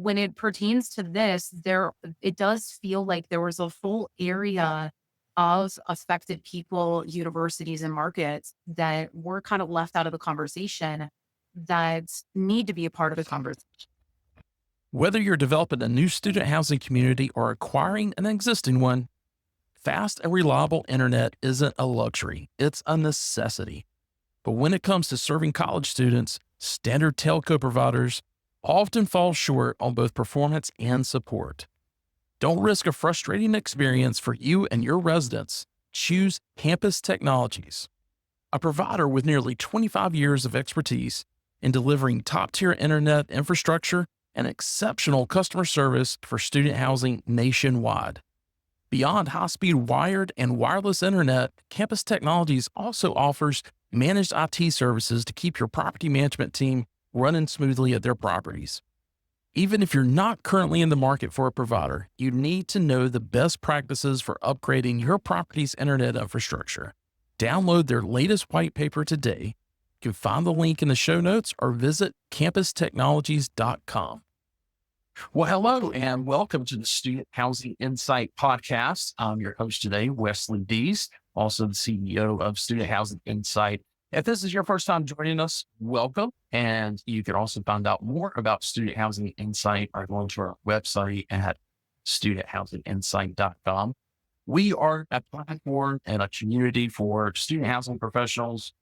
when it pertains to this, it does feel like there was a full area of affected people, universities, and markets that were kind of left out of the conversation that need to be a part of the conversation. Whether you're developing a new student housing community or acquiring an existing one, fast and reliable internet isn't a luxury, it's a necessity. But when it comes to serving college students, standard telco providers often fall short on both performance and support. Don't risk a frustrating experience for you and your residents. Choose Campus Technologies, a provider with nearly 25 years of expertise in delivering top-tier internet infrastructure and exceptional customer service for student housing nationwide. Beyond high-speed wired and wireless internet, Campus Technologies also offers managed IT services to keep your property management team running smoothly at their properties. Even if you're not currently in the market for a provider, you need to know the best practices for upgrading your property's internet infrastructure. Download their latest white paper today. You can find the link in the show notes or visit campustechnologies.com. Well, hello and welcome to the Student Housing Insight Podcast. I'm your host today, Wes Deese, also the CEO of Student Housing Insight. If this is your first time joining us, welcome. And you can also find out more about Student Housing Insight by going to our website at studenthousinginsight.com. We are a platform and a community for student housing professionals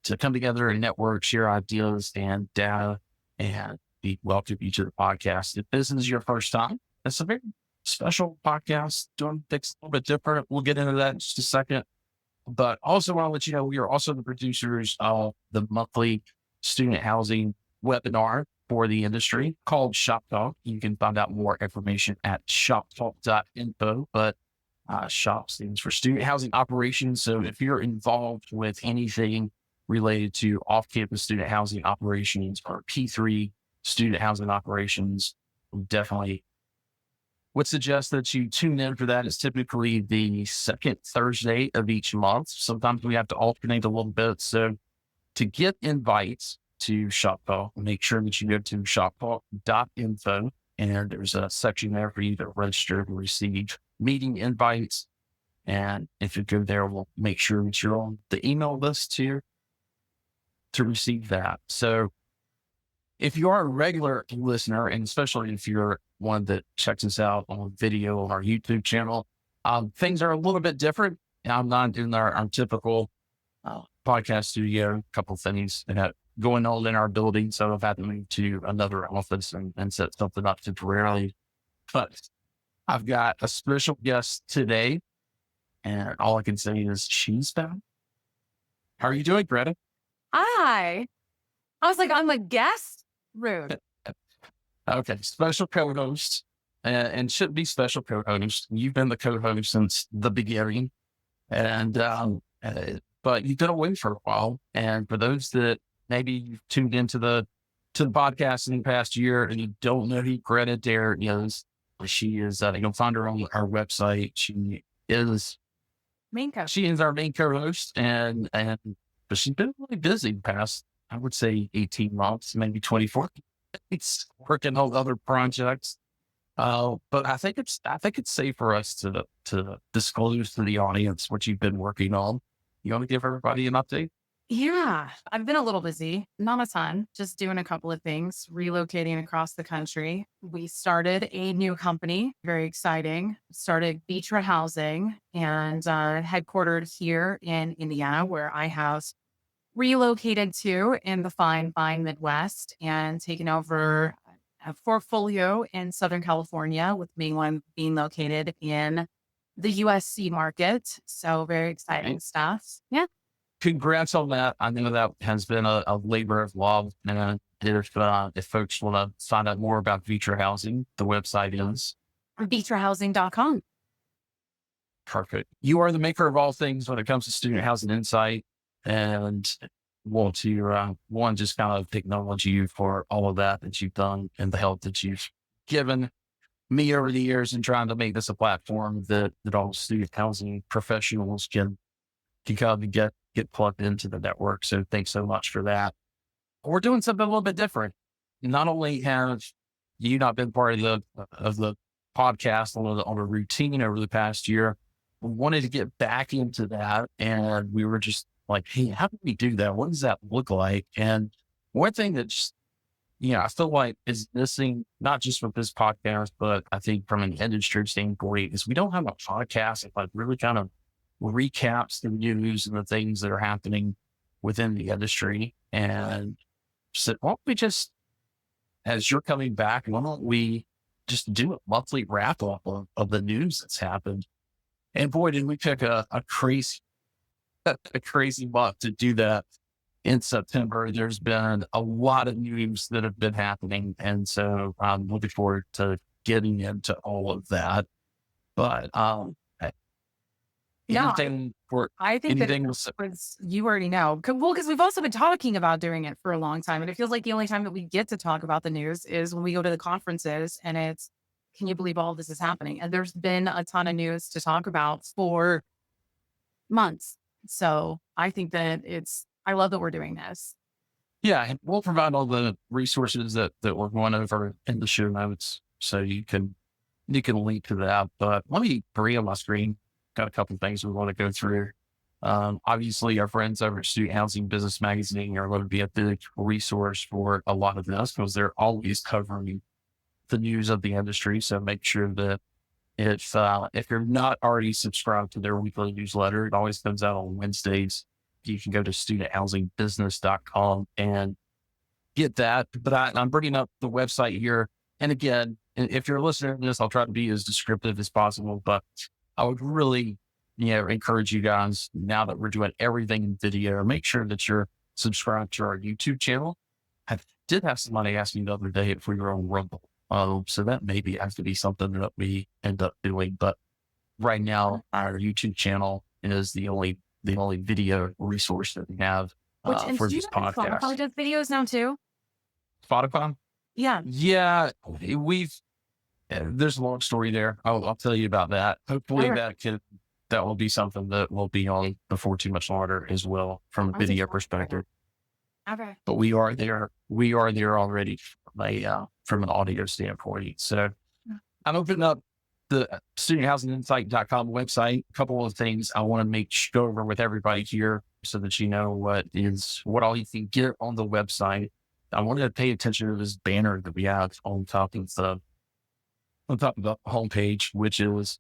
to come together and network, share ideas and data, and we welcome you to the podcast. If this is your first time, it's a very special podcast, doing things a little bit different. We'll get into that in just a second. But also want to let you know, we are also the producers of the monthly student housing webinar for the industry called Shop Talk. You can find out more information at shoptalk.info, but SHOP stands for Student Housing Operations. So if you're involved with anything related to off-campus student housing operations or P3 student housing operations, definitely would suggest that you tune in for that. It's typically the second Thursday of each month. Sometimes we have to alternate a little bit. So to get invites to Shop Talk, make sure that you go to shoptalk.info, and there's a section there for you to register to receive meeting invites. And if you go there, we'll make sure that you're on the email list here to receive that. So if you are a regular listener, and especially if you're one that checks us out on video on our YouTube channel, things are a little bit different. I'm not in our typical podcast studio. A couple of things that have going on in our building, so I've had to move to another office and set something up temporarily. But I've got a special guest today, and all I can say is she's found. How are you doing, Greta? Hi. I was like, I'm a guest? Rude. Okay, special co-host, and should be special co-host. You've been the co-host since the beginning, and but you've been away for a while. And for those that maybe you've tuned into the podcast in the past year and you don't know who Gretta Dare is, she is. You'll find her on our website. She is our main co-host, but she's been really busy the past, I would say, 18 months, maybe 24. It's working on other projects. But I think it's safe for us to disclose to the audience what you've been working on. You want to give everybody an update? Yeah, I've been a little busy, not a ton, just doing a couple of things, relocating across the country. We started a new company, very exciting, started Vitra Housing, and headquartered here in Indiana, where I have relocated to in the fine Midwest, and taken over a portfolio in Southern California, with mainland being located in the USC market. So very exciting stuff. Yeah. Congrats on that. I know that has been a labor of love. And if folks want to find out more about Vitra Housing, the website is vitrahousing.com. Perfect. You are the maker of all things when it comes to student housing insight, and want to just kind of acknowledge you for all of that you've done and the help that you've given me over the years in trying to make this a platform that all student housing professionals can kind of get plugged into the network. So thanks so much for that. We're doing something a little bit different. Not only have you not been part of the podcast on a routine over the past year. We wanted to get back into that, and we were just like, hey, how do we do that? What does that look like? And one thing that just, I feel like is missing, not just with this podcast, but I think from an industry standpoint, is we don't have a podcast that like really kind of recaps the news and the things that are happening within the industry. And so why don't we just, as you're coming back, why don't we just do a monthly wrap up of the news that's happened? And boy, did we pick a crazy, a crazy month to do that in September. There's been a lot of news that have been happening. And so I'm looking forward to getting into all of that. But Yeah, anything for I think that anything was you already know. Well, because we've also been talking about doing it for a long time. And it feels like the only time that we get to talk about the news is when we go to the conferences and it's, can you believe all this is happening? And there's been a ton of news to talk about for months. So I think that I love that we're doing this. yeah, and we'll provide all the resources that we're going over in the show notes. So you can link to that. But let me bring on my screen. Got a couple of things we want to go through. Obviously, our friends over at Student Housing Business Magazine are going to be a big resource for a lot of this because they're always covering the news of the industry. So make sure that if you're not already subscribed to their weekly newsletter, it always comes out on Wednesdays. You can go to studenthousingbusiness.com and get that. But I'm bringing up the website here. And again, if you're listening to this, I'll try to be as descriptive as possible, but I would really, encourage you guys, now that we're doing everything in video, make sure that you're subscribed to our YouTube channel. I did have somebody ask me the other day if we were on Rumble. So that maybe has to be something that we end up doing. But right now, our YouTube channel is the only video resource that we have And for do you this know that Spotify podcast. does videos now too? Spotify? Yeah. Yeah, there's a long story there. I'll tell you about that. Hopefully Okay. that will be something that will be on before too much longer as well from a I'm just video perspective. okay. But we are there. We are there already from an audio standpoint. So I'm opening up the studenthousinginsight.com website. A couple of things I want to go over with everybody here so that you know what all you can get on the website. I wanted to pay attention to this banner that we have on top of the homepage, which is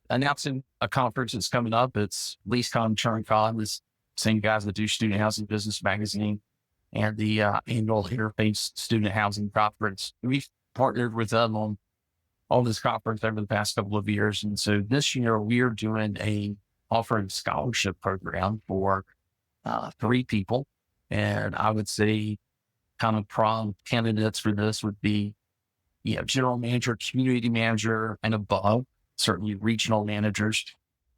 announcing a conference that's coming up. It's LeaseCon, TurnCon, this same guys that do Student Housing Business Magazine and the annual Interface Student Housing Conference. We've partnered with them on this conference over the past couple of years. And so this year we are doing offering scholarship program for 3 people. And I would say kind of prom candidates for this would be, general manager, community manager, and above, certainly regional managers.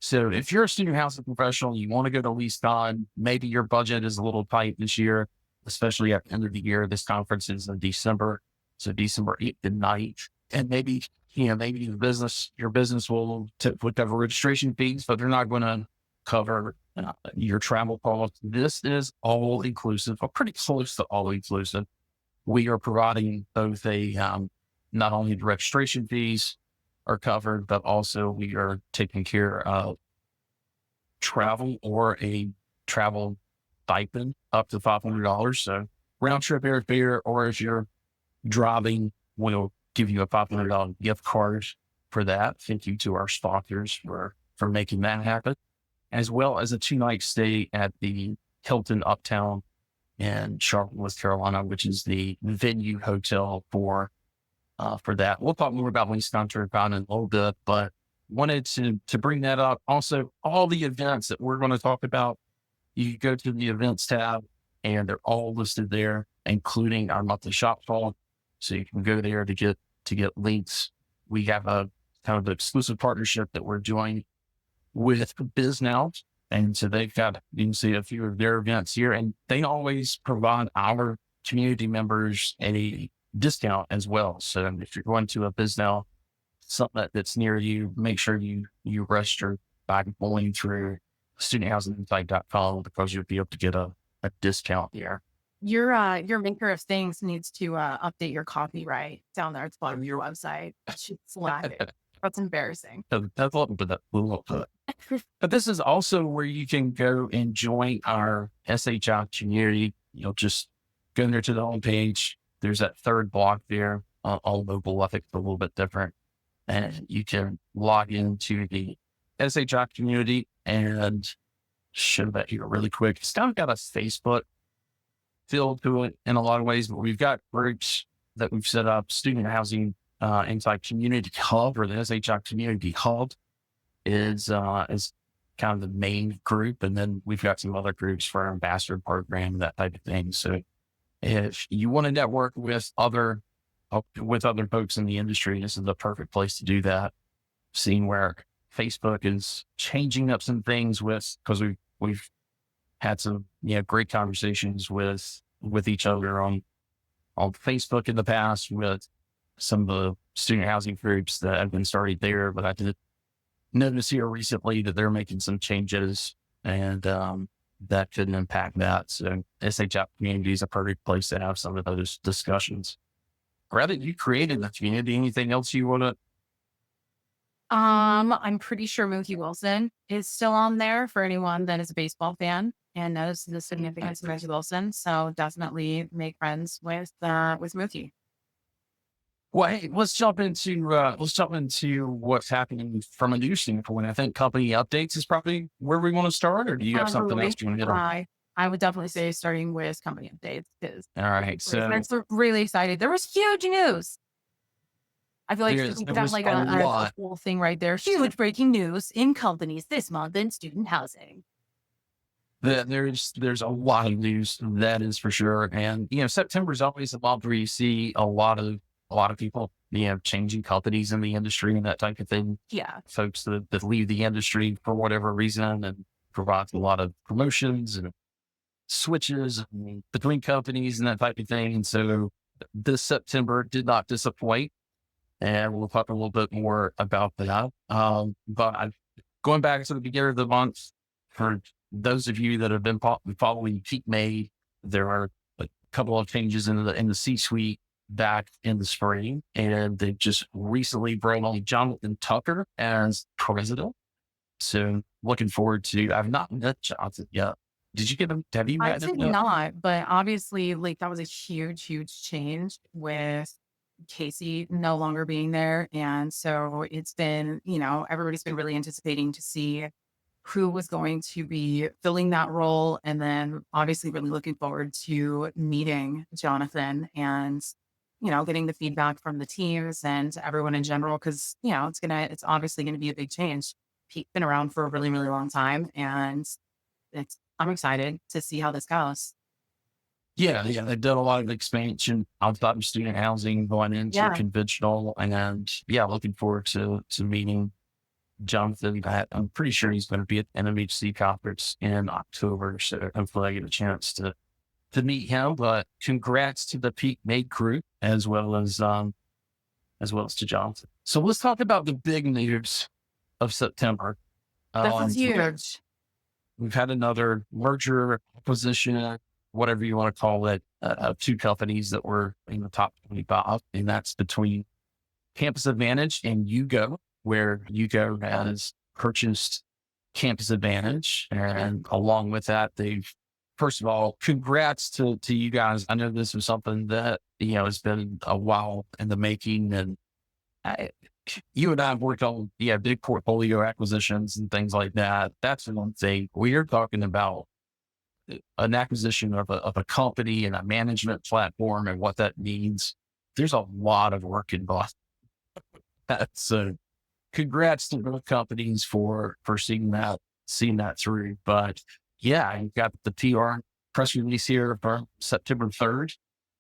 So if you're a student housing professional, you want to go to LeaseCon, maybe your budget is a little tight this year, especially at the end of the year. This conference is in December. So December 8th and 9th. And maybe your business will cover registration fees, but they're not going to cover your travel costs. This is all inclusive, or pretty close to all inclusive. We are providing both not only the registration fees are covered, but also we are taking care of travel or a travel stipend up to $500. So round trip airfare, or if you're driving, we'll give you a $500 gift card for that. Thank you to our sponsors for making that happen, as well as a 2-night stay at the Hilton Uptown in Charlotte, North Carolina, which is the venue hotel for that. We'll talk more about LeaseCon TurnCon in a little bit, but wanted to bring that up. Also, all the events that we're going to talk about, you go to the events tab and they're all listed there, including our monthly shop call. So you can go there to get links. We have a kind of exclusive partnership that we're doing with BizNow. And so you can see a few of their events here, and they always provide our community members a discount as well. So if you're going to a BizNow, something that's near you, make sure you register by going through studenthousingsinsight.com because you'll be able to get a discount there. Your maker of things needs to update your copyright down there at the bottom of your website. She's slacking. That's embarrassing. So that's a little bit of a little bit. But this is also where you can go and join our SHI community. Just go there to the homepage. There's that third block there, all mobile. I think it's a little bit different. And you can log into the SHI community and show that here really quick. It's kind of got a Facebook feel to it in a lot of ways, but we've got groups that we've set up. Student Housing inside Community Hub, or the SHI Community Hub, is kind of the main group, and then we've got some other groups for our ambassador program, that type of thing. So if you want to network with other folks in the industry, this is the perfect place to do that. Seeing where Facebook is changing up some things because we've had some great conversations with each other on Facebook in the past, with some of the student housing groups that have been started there. But I did notice here recently that they're making some changes, and that could impact that. So SHI community is a perfect place to have some of those discussions. Greta, you created the community. Anything else you want to? I'm pretty sure Mookie Wilson is still on there for anyone that is a baseball fan and knows the significance of Mookie Wilson. So definitely make friends with Mookie. Well, hey, let's jump into what's happening from a news standpoint. I think company updates is probably where we want to start, or do you have something else you want to hit on? I would definitely say starting with company updates because All right, so I'm really excited. There was huge news. I feel like there was like a a lot. whole thing right there. Huge breaking news in companies this month in student housing. There's a lot of news, that is for sure. And September is always a month where you see a lot of people changing companies in the industry and that type of thing. Yeah. Folks that leave the industry for whatever reason, and provides a lot of promotions and switches between companies and that type of thing. And so this September did not disappoint, and we'll talk a little bit more about that. Going back to the beginning of the month, for those of you that have been following Peak May, there are a couple of changes in the C-suite back in the spring, and they just recently brought on Jonathan Tucker as president. So looking forward to. I've not met Jonathan yet. Did you get him? Have you I met him did yet? not, but obviously, like that was a huge, huge change with Casey no longer being there. And so it's been, everybody's been really anticipating to see who was going to be filling that role. And then obviously really looking forward to meeting Jonathan and, getting the feedback from the teams and everyone in general. Cause, it's obviously going to be a big change. Pete's been around for a really, really long time. And I'm excited to see how this goes. Yeah, they've done a lot of expansion outside of student housing, going into Yeah. conventional, and looking forward to meeting Jonathan. I'm pretty sure he's going to be at NMHC conference in October, so hopefully I get a chance to meet him. But congrats to the Peak Made group, as well as to Jonathan. So let's talk about the big news of September. That was huge. We've had another merger, acquisition, whatever you want to call it, of two companies that were in the top 25, and that's between Campus Advantage and Yugo, where Yugo has purchased Campus Advantage. And along with that, first of all, congrats to you guys. I know this was something that, has been a while in the making, and you and I have worked on, big portfolio acquisitions and things like that. That's one thing. We are talking about an acquisition of a company and a management platform and what that means. There's a lot of work involved. So congrats to both companies for seeing that through. But you've got the PR press release here for September 3rd.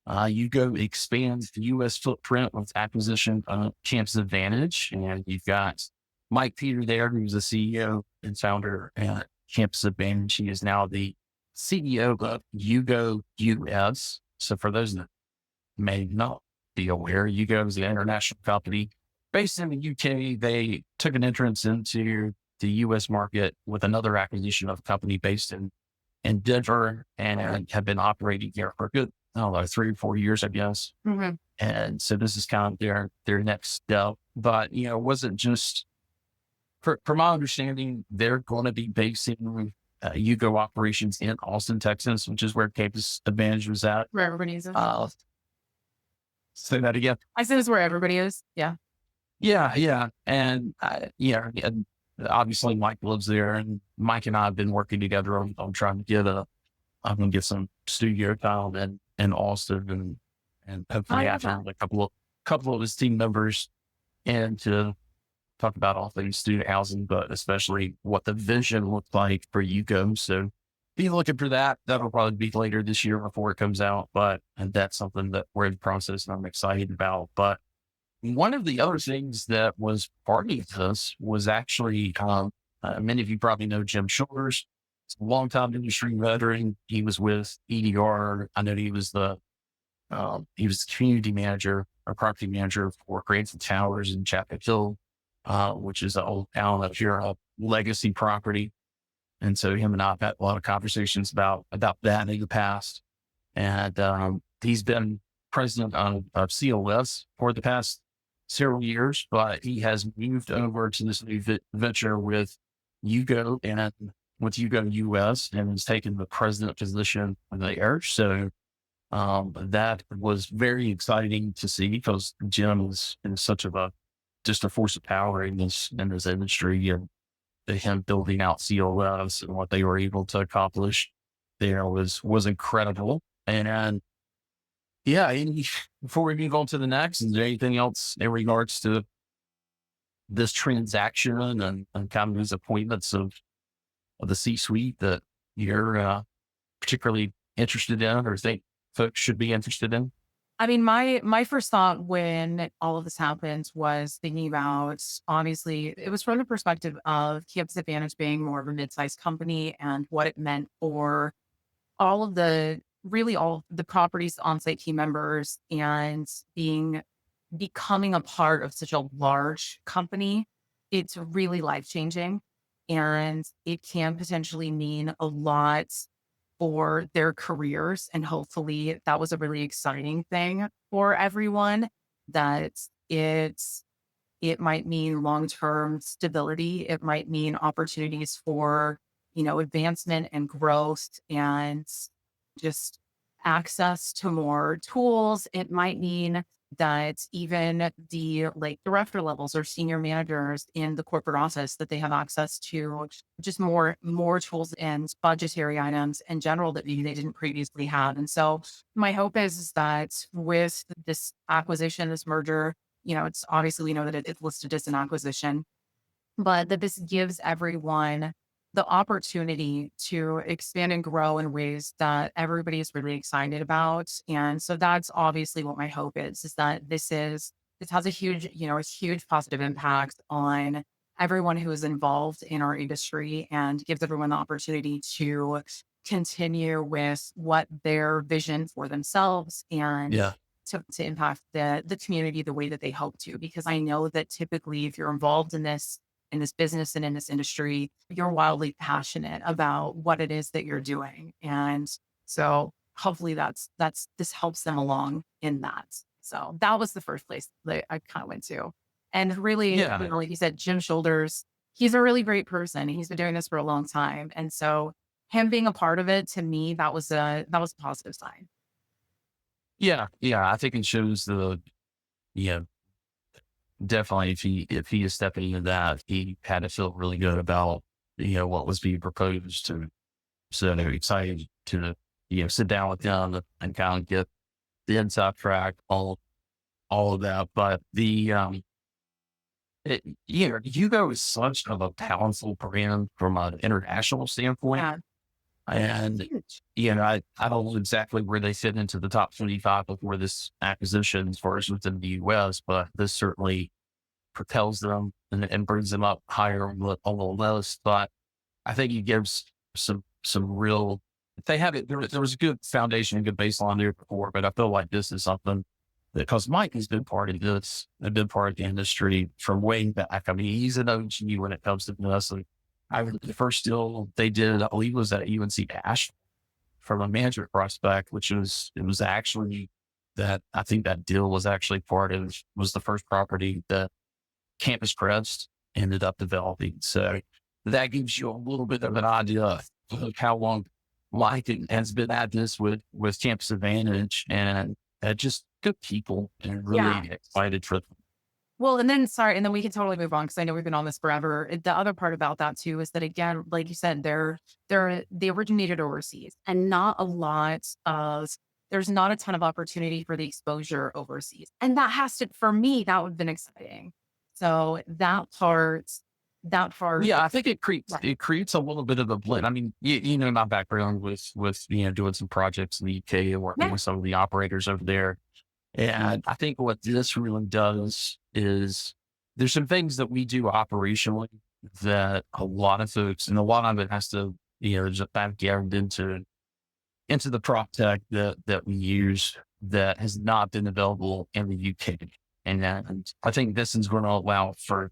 Yugo expands the U.S. footprint with acquisition of Campus Advantage. And you've got Mike Peter there, who's the CEO and founder at Campus Advantage. He is now the CEO of Yugo US. So for those that may not be aware, Yugo is an international company based in the UK. They took an entrance into the US market with another acquisition of a company based in in Denver and have been operating here for a good, I don't know, 3 or 4 years, I guess. Hmm. And so this is kind of their next step. But, it wasn't just, from my understanding, they're going to be basing Yugo operations in Austin, Texas, which is where Campus Advantage was at. Where everybody is. Uh, Say that again. I said it's where everybody is. Yeah. Yeah, yeah. And, and obviously Mike lives there, and Mike and I have been working together on trying to I'm going to get some studio time in Austin, and I hopefully love have that. him, a couple of his team members, and to talk about all things student housing, but especially what the vision looks like for Yugo. So be looking for that. That'll probably be later this year before it comes out, and that's something that we're in the process and I'm excited about. But one of the other things that was part of this was actually, many of you probably know Jim Shoulders. He's a longtime industry veteran. He was with EDR. I know he was the community manager or property manager for Grants and Towers in Chapel Hill, which is an old town up here, a legacy property. And so him and I have had a lot of conversations about that in the past. And he's been president of COS for the past several years, but he has moved over to this new venture with Yugo and with Yugo US, and has taken the president position there. So that was very exciting to see, because Jim is such of just a force of power in this industry, and him building out COS and what they were able to accomplish there was incredible. And yeah, before we move on to the next, is there anything else in regards to this transaction and kind of these appointments of the C-suite that you're particularly interested in, or think folks should be interested in? I mean, my first thought when all of this happened was thinking about, obviously, it was from the perspective of Campus Advantage being more of a mid-sized company and what it meant for all of the properties, on-site team members, and becoming a part of such a large company. It's really life-changing, and it can potentially mean a lot for their careers. And hopefully that was a really exciting thing for everyone, that it might mean long-term stability. It might mean opportunities for, advancement and growth, and just access to more tools. It might mean that even the director levels or senior managers in the corporate office, that they have access to just more tools and budgetary items in general that maybe they didn't previously have. And so my hope is that with this acquisition, this merger, it's obviously, we know that it's listed as an acquisition, but that this gives everyone the opportunity to expand and grow in ways that everybody is really excited about. And so that's obviously what my hope is that this has a huge positive impact on everyone who is involved in our industry, and gives everyone the opportunity to continue with what their vision for themselves, and Yeah. to impact the community the way that they hope to. Because I know that typically, if you're involved in this business and in this industry, you're wildly passionate about what it is that you're doing. And so hopefully this helps them along in that. So that was the first place that I kind of went to. And really, Yeah. like you said, Jim Shoulders, he's a really great person. He's been doing this for a long time. And so him being a part of it, to me, that was a positive sign. Yeah. Yeah. I think it shows yeah, definitely if he is stepping into that, he had to feel really good about, what was being proposed to. So they're excited to, sit down with them and kind of get the inside track, all of that. But Hugo is such of a powerful brand from an international standpoint. Yeah. And, Huge. I don't know exactly where they fit into the top 25 before this acquisition as far as within the US, but this certainly propels them and brings them up higher on the list. But I think he gives some real, if they have it, there was a good foundation, a good baseline there before, but I feel like this is something that, because Mike has been part of this, a been part of the industry from way back. I mean, he's an OG when it comes to this. And The first deal they did, I believe, was at UNC Ash from a management prospect, it was actually that I think that deal was actually was the first property that Campus Crest ended up developing. So that gives you a little bit of an idea of how long Lycan has been at this with Campus Advantage, and just good people and Yeah. really excited for them. Well, and then sorry, and then we can totally move on because I know we've been on this forever. The other part about that too is that again, like you said, they originated overseas, and not a lot of there's not a ton of opportunity for the exposure overseas, and that has to for me that would have been exciting. So that part, Yeah, I think right. it creates a little bit of a blend. I mean, you know my background with doing some projects in the UK and working Yeah, with some of the operators over there. And I think what this really does is there's some things that we do operationally that a lot of folks, and a lot of it has to, just background into the prop tech that we use that has not been available in the UK. And I think this is going to allow for,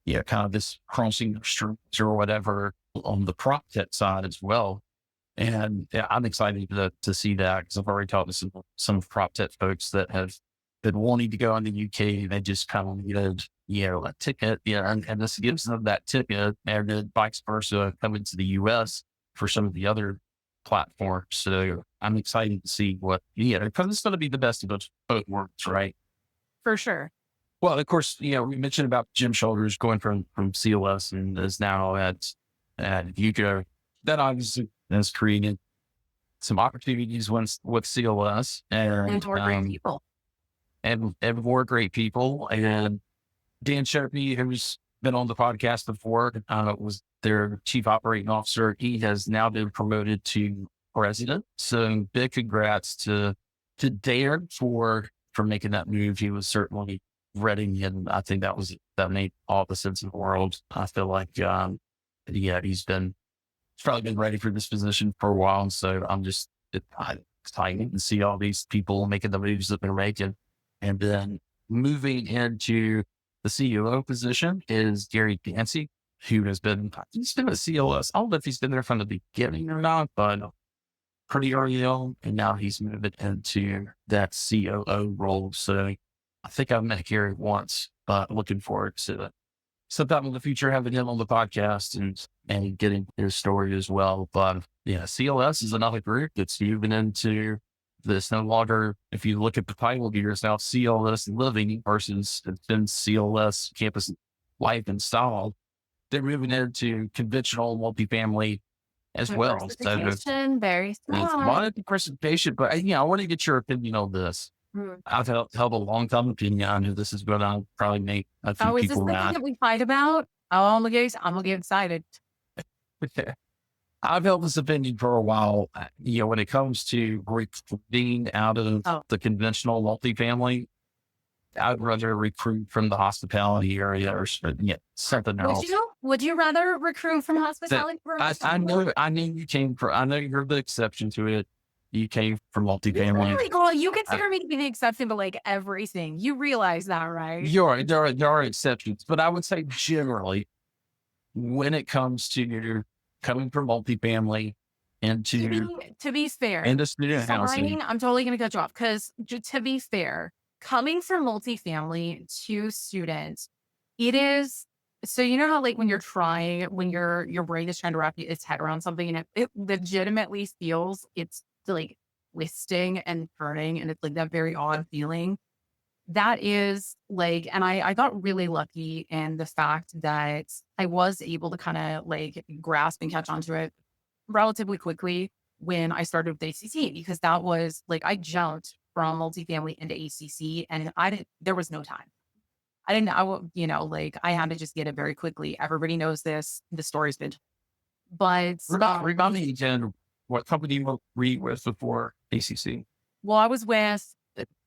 kind of this crossing of streams or whatever on the prop tech side as well. And yeah, I'm excited to see that because I've already talked to some prop tech folks that have been wanting to go in the UK. They just kind of needed, a ticket, and this gives them that ticket, and then vice versa coming to the US for some of the other platforms. So I'm excited to see because it's going to be the best of both worlds, right? for sure. Well, of course, we mentioned about Jim Shoulders going from COS and is now at Vitra. That obviously has created some opportunities with COS And more great people. and more great people. And Dan Sharpie, who's been on the podcast before, was their chief operating officer. He has now been promoted to president. So big congrats to Dare for making that move. He was certainly ready, and I think that made all the sense in the world. I feel like he's probably been ready for this position for a while. And so I'm excited to see all these people making the moves that they're making. And then moving into the CEO position is Gary Dancy, he's been a COS. I don't know if he's been there from the beginning or not, but pretty early on. And now he's moving into that COO role. So I think I've met Gary once, but looking forward to sometime in the future having him on the podcast and getting his story as well. But yeah, CLS is another group that's moving into this no longer, if you look at the title here, it's now CLS Living versus it's been CLS Campus Life and Style. They're moving into conventional multifamily as well. So Diversification, very it's a smart. lot of diversification, but I want to get your opinion on this. Mm. I've held a long time opinion. I know this is going to probably make a few Oh, is this people the thing mad. that we fight about? Oh, I'm gonna get excited. I've held this opinion for a while. When it comes to recruiting out of Oh, the conventional multifamily, I'd rather recruit from the hospitality area or something else. would you rather recruit from That hospitality firms? I know you came from. I know you're the exception to it. You came from multifamily. Really? Well, you I, consider me to be the exception to like everything. You realize that, right? there are exceptions, but I would say generally, when it comes to coming from multifamily into To be fair, into student housing, sorry, I'm totally gonna cut you off because to be fair, coming from multifamily to students, it is so you know how like when you're trying, when your brain is trying to wrap its head around something and it legitimately feels it's like twisting and turning and it's like that very odd feeling. That is like, and I got really lucky in the fact that I was able to kind of like grasp and catch onto it relatively quickly when I started with ACC because that was like I jumped from multifamily into ACC and there was no time. Like I had to just get it very quickly. Everybody knows this. The story's been, but remind me again what company you were you with before ACC. well, I was with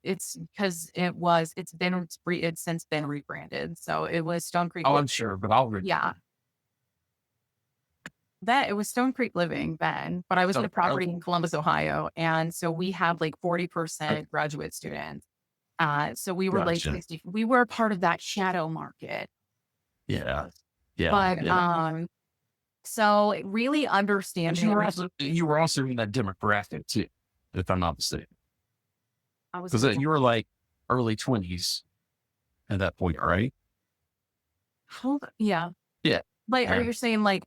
it's because it's since been rebranded. So it was Stone Creek. Oh, I'm sure, but I'll read. Yeah, that it was Stone Creek Living then, but I was in a So, property in Columbus, Ohio. And so we had like 40% graduate students. So we were like gotcha. 60, we were part of that shadow market. Yeah, yeah, But yeah. So really And understanding, you were also in that demographic too, if I'm not mistaken, I was because in, you were like early 20s at that point, right? yeah. Yeah. Like, are Yeah. you saying like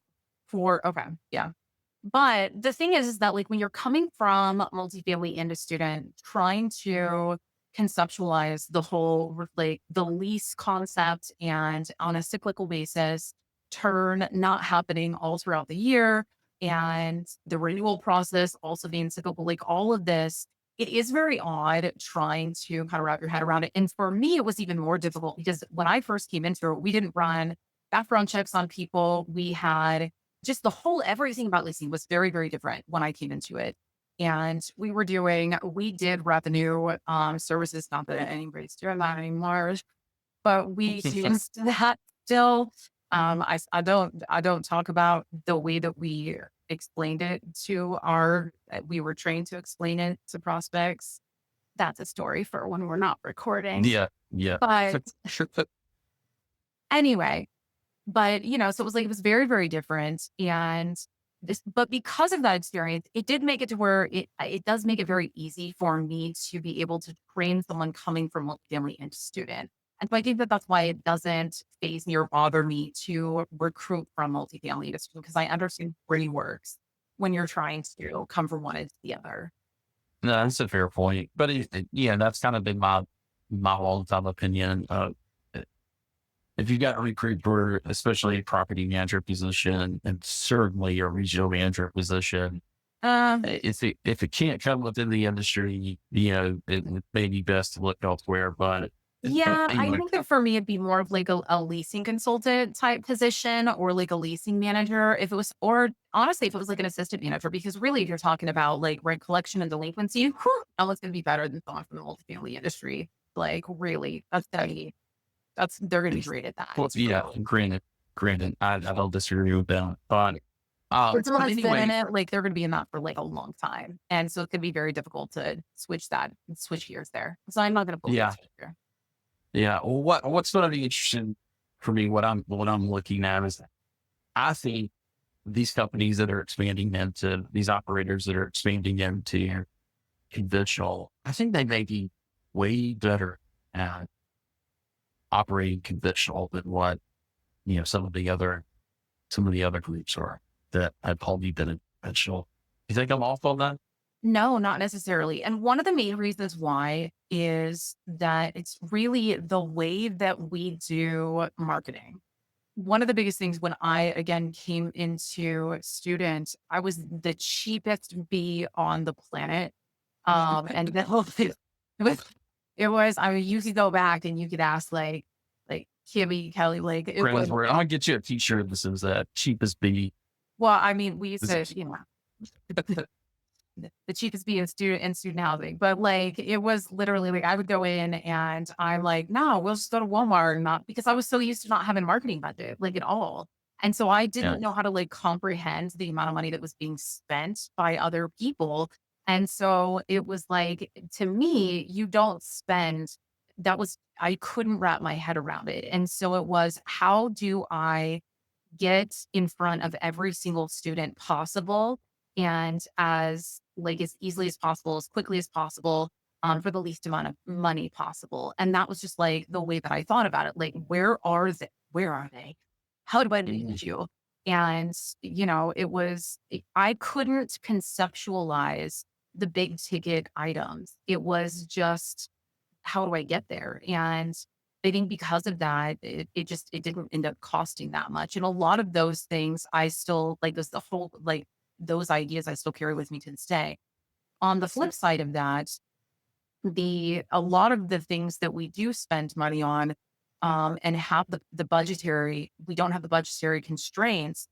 okay. Yeah. But the thing is that like when you're coming from multifamily into student, trying to conceptualize the whole like the lease concept and on a cyclical basis, turn not happening all throughout the year and the renewal process also being cyclical, like all of this, it is very odd trying to kind of wrap your head around it. And for me, it was even more difficult because when I first came into it, we didn't run background checks on people. We had just the whole everything about leasing was very, very different when I came into it. And we did revenue services, not that anybody's doing that anymore, but we used that still. I don't talk about the way that we explained it we were trained to explain it to prospects. That's a story for when we're not recording. Yeah. Yeah. But anyway, but, so it was like, it was very, very different. And but because of that experience, it did make it to where it does make it very easy for me to be able to train someone coming from multifamily into student. And so I think that that's why it doesn't phase me or bother me to recruit from multifamily to student because I understand where it works when you're trying to come from one into the other. No, that's a fair point. But yeah, that's kind of been my long time opinion. If you got a recruit for especially a property manager position and certainly a regional manager position, Um, if it can't come within the industry, it may be best to look elsewhere. But Yeah, I anyway, think that for me, it'd be more of like a leasing consultant type position or like a leasing manager. If it was, or honestly, if it was like an assistant manager, because really, if you're talking about like rent collection and delinquency, whew, no one's going to be better than someone from the multifamily industry. Like, really, they're going to be great at that. well, yeah, granted, I don't disagree with that. For someone But that's been in anyway, it, like they're going to be in that for like a long time. And so it could be very difficult to switch gears there. So I'm not going to believe yeah, it. yeah. Well, what's going to be interesting for me, what I'm looking at is I think these companies that are expanding into these operators that are expanding into conventional, I think they may be way better at operating conventional than what, some of the other groups are that have probably been in conventional. You think I'm off on that? No, not necessarily. And one of the main reasons why is that it's really the way that we do marketing. One of the biggest things when I again came into student, I was the cheapest bee on the planet. And the whole thing it was, I mean, you could go back and you could ask like Kimmy, Kelly, like it Brandon's was, word. I'll get you a t-shirt that says that cheapest bee. well, I mean, we used This to, the cheapest be in student housing. But like it was literally like I would go in and I'm like, no, we'll just go to Walmart, not because I was so used to not having marketing budget, like at all. And so I yeah. didn't know how to like comprehend the amount of money that was being spent by other people. And so it was like to me, you don't spend I couldn't wrap my head around it. And so it was, how do I get in front of every single student possible and as easily as possible, as quickly as possible, for the least amount of money possible. And that was just like the way that I thought about it. Like, where are they? Where are they? How do I manage you? And, I couldn't conceptualize the big ticket items. It was just, how do I get there? And I think because of that, it didn't end up costing that much. And a lot of those things I still like those ideas I still carry with me to this day. On the flip side of that, a lot of the things that we do spend money on, and have we don't have the budgetary constraints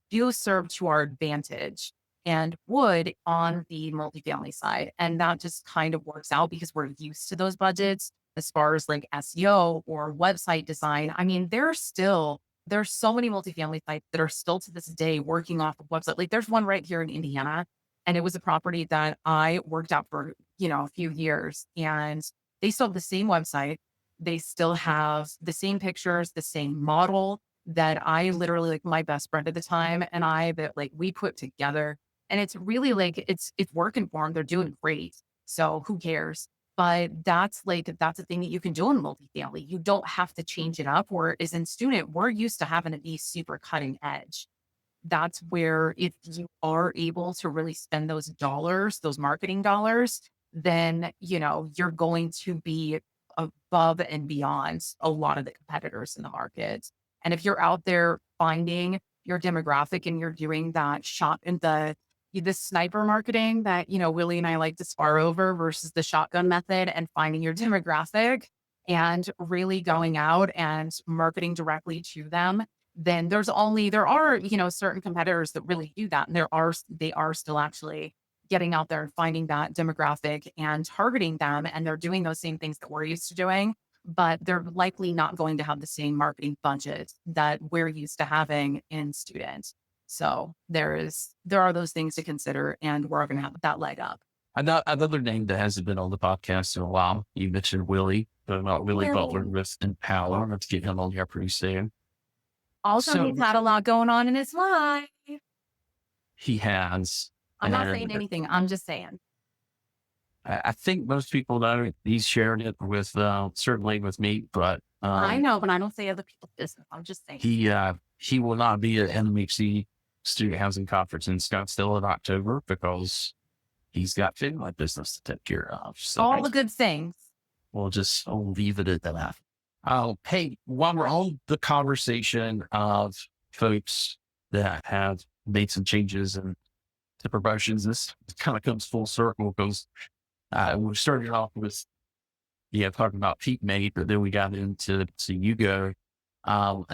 do serve to our advantage and would on the multifamily side. And that just kind of works out because we're used to those budgets as far as like SEO or website design. I mean, there's so many multifamily sites that are still to this day working off of website. Like there's one right here in Indiana, and it was a property that I worked out for, a few years, and they still have the same website. They still have the same pictures, the same model. that I literally, like, my best friend at the time and I, that like we put together, and it's really like it's working for them. They're doing great. So who cares? But that's a thing that you can do in multifamily. You don't have to change it up. Whereas in student, we're used to having to be super cutting edge. That's where if you are able to really spend those dollars, those marketing dollars, then, you're going to be above and beyond a lot of the competitors in the market. And if you're out there finding your demographic and you're doing that shot in the sniper marketing that, Willie and I like to spar over versus the shotgun method, and finding your demographic and really going out and marketing directly to them, then there are, certain competitors that really do that. And they are still actually getting out there and finding that demographic and targeting them. And they're doing those same things that we're used to doing, but they're likely not going to have the same marketing budget that we're used to having in students. So there are those things to consider, and we're going to have that leg up. Another name that hasn't been on the podcast in a while. You mentioned Willie, but about Willie Butler Really? with Empower. Let's get him on here pretty soon. Also, he's So had a lot going on in his life. he has, I'm not saying and anything. I'm just saying. I think most people know he's shared it with, certainly with me, but, I know, but I don't say other people's business. I'm just saying. he will not be at NMHC Student Housing Conference in Scottsdale in October because he's got family business to take care of. So All the good things. I'll leave it at that. Hey, while we're on the conversation of folks that have made some changes and the promotions, this kind of comes full circle because we started off with, talking about peak mate, but then we got into Hugo.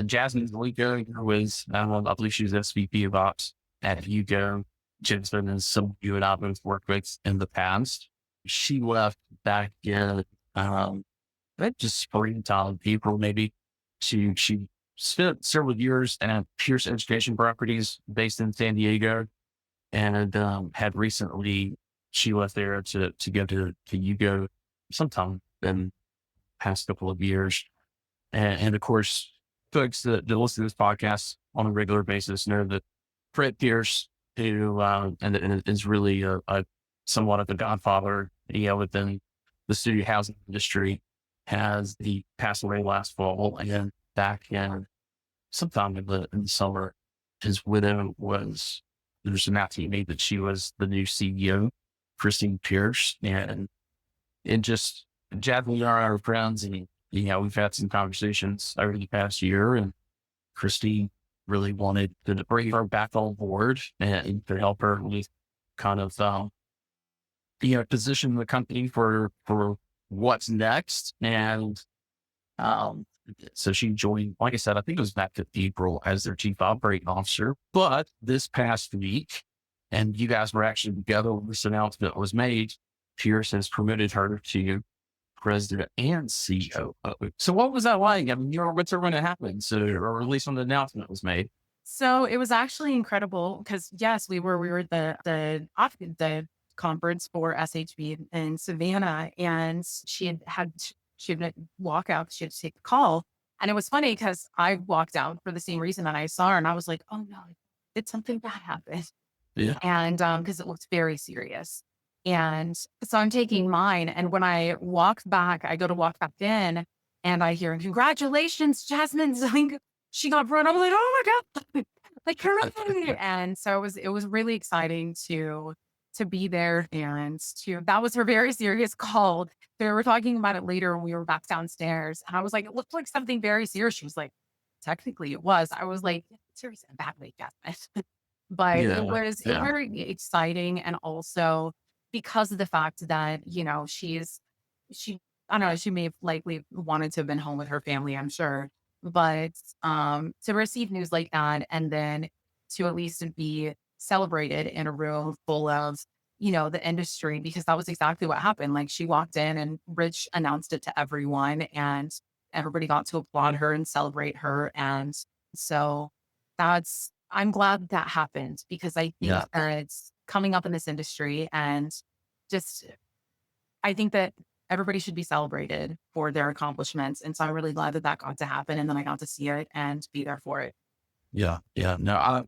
Jasmine Zalico was, I believe she was SVP of Ops at Hugo. Jensen is some you and I both worked with in the past. She left back in, just springtime, April maybe. She spent several years at Pierce Education Properties based in San Diego, and had recently she left there to go to Hugo sometime in the past couple of years. And of course, folks that listen to this podcast on a regular basis know that Fred Pierce, who and is really a somewhat of a godfather, within the student housing industry, he passed away last fall, and back in sometime in the summer, his widow was there's an announcement made that she was the new CEO, Christine Pierce, and just Chad and I are our friends, and we've had some conversations over the past year, and Christine really wanted to bring her back on board and to help her with kind of position the company for what's next. And so she joined, like I said, I think it was back in April as their chief operating officer. But this past week, and you guys were actually together when this announcement was made, Pierce has promoted her to president and CEO. So what was that like? I mean, what's going to happen? So, or at least when the announcement was made. So it was actually incredible because yes, we were at the conference for SHB in Savannah, and she had to walk out. She had to take the call, and it was funny because I walked out for the same reason that I saw her, and I was like, "Oh no, did something bad happen?" Yeah. And because it looked very serious. And so I'm taking mine. And when I walked back, I go to walk back in, and I hear, "Congratulations, Jasmine." Like, she got run. I'm like, "Oh my God." Like, hooray. And so it was really exciting to be there, and that was her very serious call. They were talking about it later when we were back downstairs. And I was like, "It looked like something very serious." She was like, "Technically it was." I was like, "Serious in a bad way, Jasmine." But it Yeah. was Yeah. very exciting, and also because of the fact that, she I don't know, she may have likely wanted to have been home with her family, I'm sure. But, to receive news like that, and then to at least be celebrated in a room full of, the industry, because that was exactly what happened. Like, she walked in and Rich announced it to everyone, and everybody got to applaud her and celebrate her. And so I'm glad that happened, because I think Yeah. that it's coming up in this industry, and just I think that everybody should be celebrated for their accomplishments. And so I'm really glad that that got to happen. And then I got to see it and be there for it. Yeah. Yeah. No, I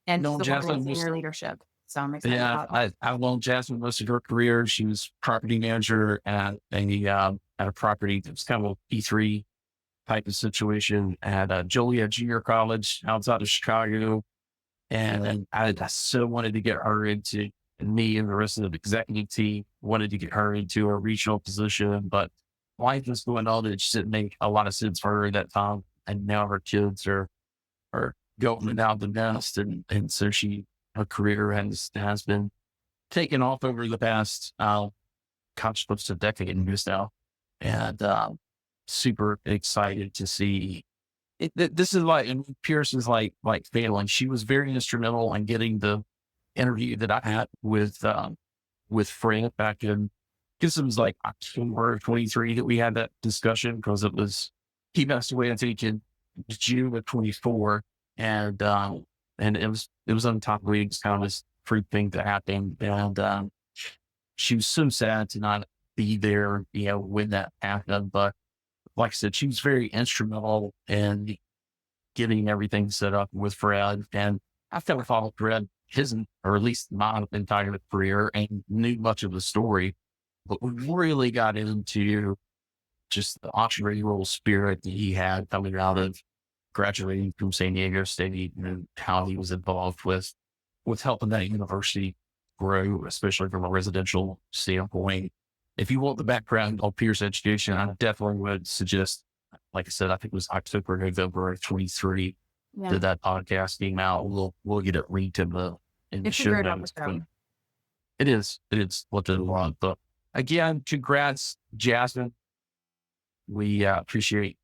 And know she's a woman in Jasmine senior leadership. So I'm excited yeah, about it. I've known Jasmine most of her career. She was property manager at a property that was kind of a P3 type of situation at Joliet Junior College outside of Chicago. And I so wanted to get her into, and me and the rest of the executive team wanted to get her into a regional position, but life was going on. It just didn't make a lot of sense for her at that time. And now her kids are going out the nest. And so her career has been taken off over the past, gosh, close to a decade just now. And, super excited to see this is like, and Pearson's like failing. She was very instrumental in getting the interview that I had with Fred back in, because it was like October of 23 that we had that discussion, because he passed away, I think, in June of 24. And it was on top of it. It's kind of this freak thing that happened. And, she was so sad to not be there, when that happened. But like I said, she was very instrumental in getting everything set up with Fred. And I've kind of followed Fred, or at least my entire career, and knew much of the story. But we really got into just the entrepreneurial spirit that he had coming out of graduating from San Diego State, and how he was involved with helping that university grow, especially from a residential standpoint. If you want the background on Pierce education, I definitely would suggest, like I said, I think it was October, November of 23 Yeah. that that podcast came out. We'll get it linked in the It's a show great notes. But episode. it is what they want. But again, congrats, Jasmine. We appreciate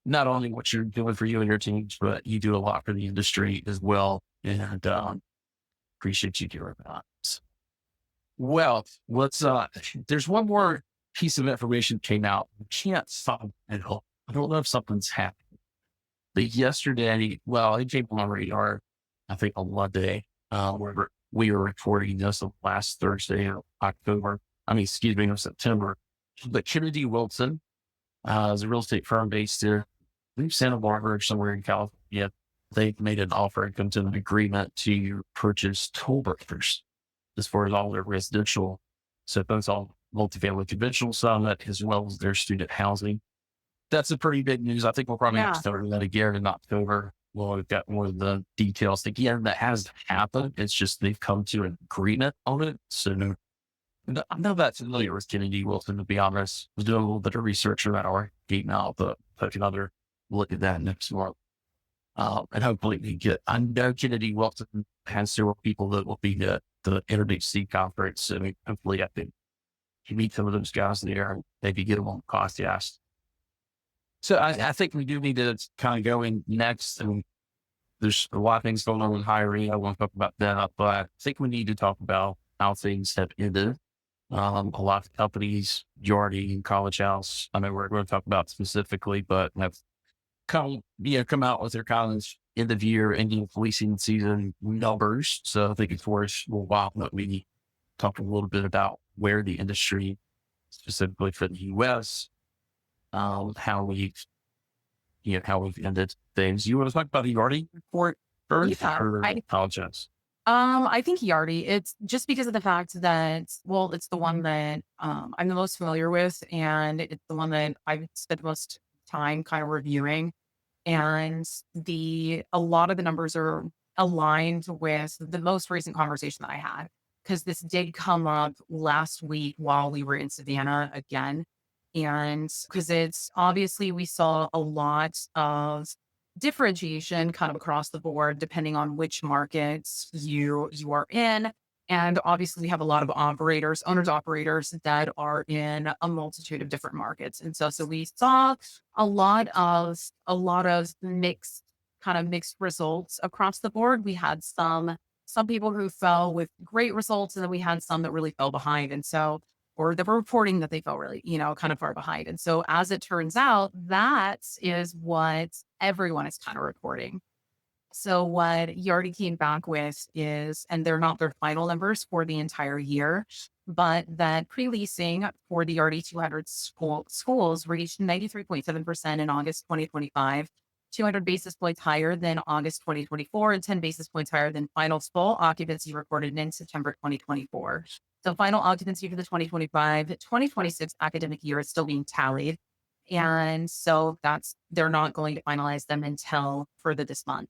not only what you're doing for you and your teams, but you do a lot for the industry as well. And appreciate you doing that. Well, there's one more piece of information came out. I can't stop at all. I don't know if something's happened. But yesterday, well, it came on my radar, I think on Monday, where we were recording this on last Thursday of October. Excuse me, of September. But Kennedy Wilson is a real estate firm based in, I believe, Santa Barbara or somewhere in California. They've made an offer and come to an agreement to purchase Toll Brothers as far as all their residential. So both all multifamily conventional summit as well as their student housing. That's a pretty big news. I think we'll probably have to Yeah. start that again in October. Well, we've got more of the details. Again, that has happened. It's just they've come to an agreement on it. So I'm not that familiar with Kennedy Wilson, to be honest. I was doing a little bit of research around our gate now, but I can other look at that next month. And hopefully I know Kennedy Wilson has several people that will be at the Internet C conference. So hopefully I can meet some of those guys there and maybe get them on the podcast. So I think we do need to kind of go in next, and there's a lot of things going on with hiring. I want to talk about that, but I think we need to talk about how things have ended. A lot of companies, Yardy and College House, I know we're going to talk about specifically, but have come out with their kind of end of year, ending of leasing season numbers. So I think it's worth a while that we talk a little bit about where the industry, specifically for the US, how we've ended things. You want to talk about the Yardy report first, Yeah. or College House? I think Yardi. It's just because of the fact that, well, it's the one that I'm the most familiar with, and it's the one that I've spent the most time kind of reviewing. And a lot of the numbers are aligned with the most recent conversation that I had, because this did come up last week while we were in Savannah again. And because it's obviously we saw a lot of differentiation kind of across the board, depending on which markets you are in. And obviously we have a lot of owners operators that are in a multitude of different markets. And so we saw a lot of mixed results across the board. We had some people who fell with great results, and then we had some that really fell behind. And so, or that were reporting that they fell really, kind of far behind. And so as it turns out, that is what everyone is kind of reporting. So what you already came back with is, and they're not their final numbers for the entire year, but that pre-leasing for the RD 200 schools reached 93.7% in August 2025, 200 basis points higher than August 2024, and 10 basis points higher than final full occupancy recorded in September 2024. So final occupancy for the 2025-2026 academic year is still being tallied. And so they're not going to finalize them until further this month.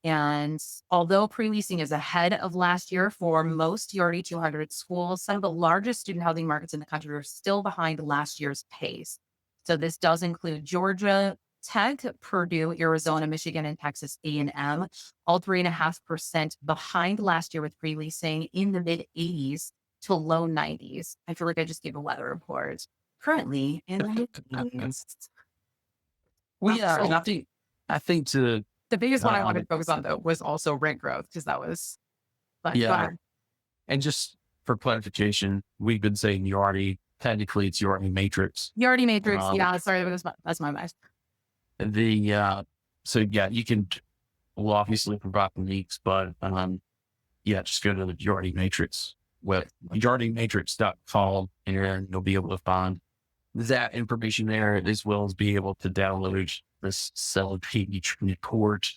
And although pre-leasing is ahead of last year for most URD 200 schools, some of the largest student housing markets in the country are still behind last year's pace. So this does include Georgia Tech, Purdue, Arizona, Michigan, and Texas A&M, all 3.5% behind last year with pre-leasing in the mid 80s to low 90s. I feel like I just gave a weather report. Currently in the mid 80s. Well, yeah, and I think to The biggest one I wanted um, to focus on though was also rent growth because that was, but go yeah, ahead. and just for clarification, we've been saying Yardi. Technically, it's Yardi matrix. You already matrix. Um, Yeah, sorry, that's my bad. the so yeah, you can. We'll obviously provide the links, but yeah, just go to the Yardi matrix with yardimatrix.com, and you'll be able to find that information there, as well as be able to download this 7-page report.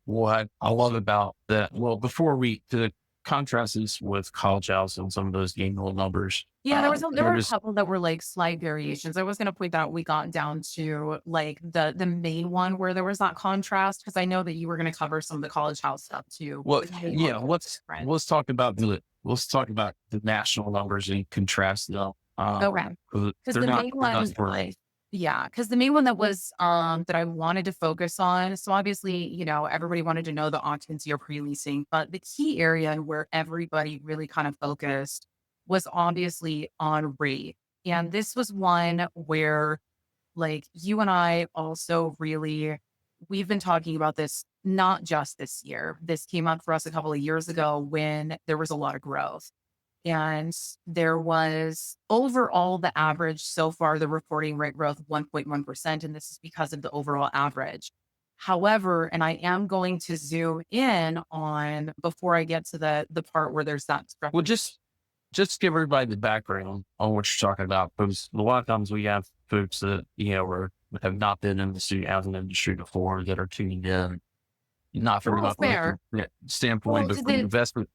What I love about that, well, before we to contrast this with college house and some of those annual numbers, Yeah, there were a just couple that were like slight variations. I was going to point out we got down to like the main one where there was that contrast because I know that you were going to cover some of the college house stuff too. well, But the main yeah, one was different. let's talk about the national numbers and contrast them. Okay. 'Cause Because they're the not main they're not one, right. yeah, because the main one that was that I wanted to focus on. So obviously, everybody wanted to know the occupancy or pre-leasing, but the key area where everybody really kind of focused was obviously on rate. And this was one where like you and I also really we've been talking about this not just this year. This came up for us a couple of years ago when there was a lot of growth. And there was overall the average so far, the reporting rate growth 1.1%. And this is because of the overall average. However, and I am going to zoom in on before I get to the part where there's that Well, discrepancy. just give everybody the background on what you're talking about, because a lot of times we have folks that have not been in the student housing industry before that are tuning in, not from Oh, a fair. standpoint, Well, but because it,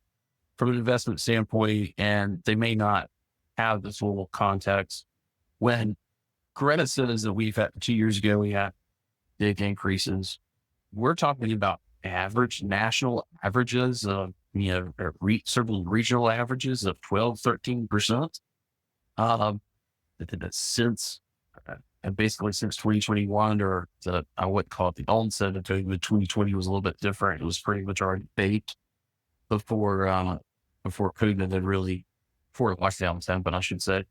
from an investment standpoint, and they may not have the full context. When Greta says that we've had 2 years ago, we had big increases, we're talking about national averages of, certainly regional averages of 12-13%. Um, since, basically since 2021, or I wouldn't call it the onset of COVID. 2020 was a little bit baked. It was pretty much already baked before COVID had really, before lockdown happened, I should say.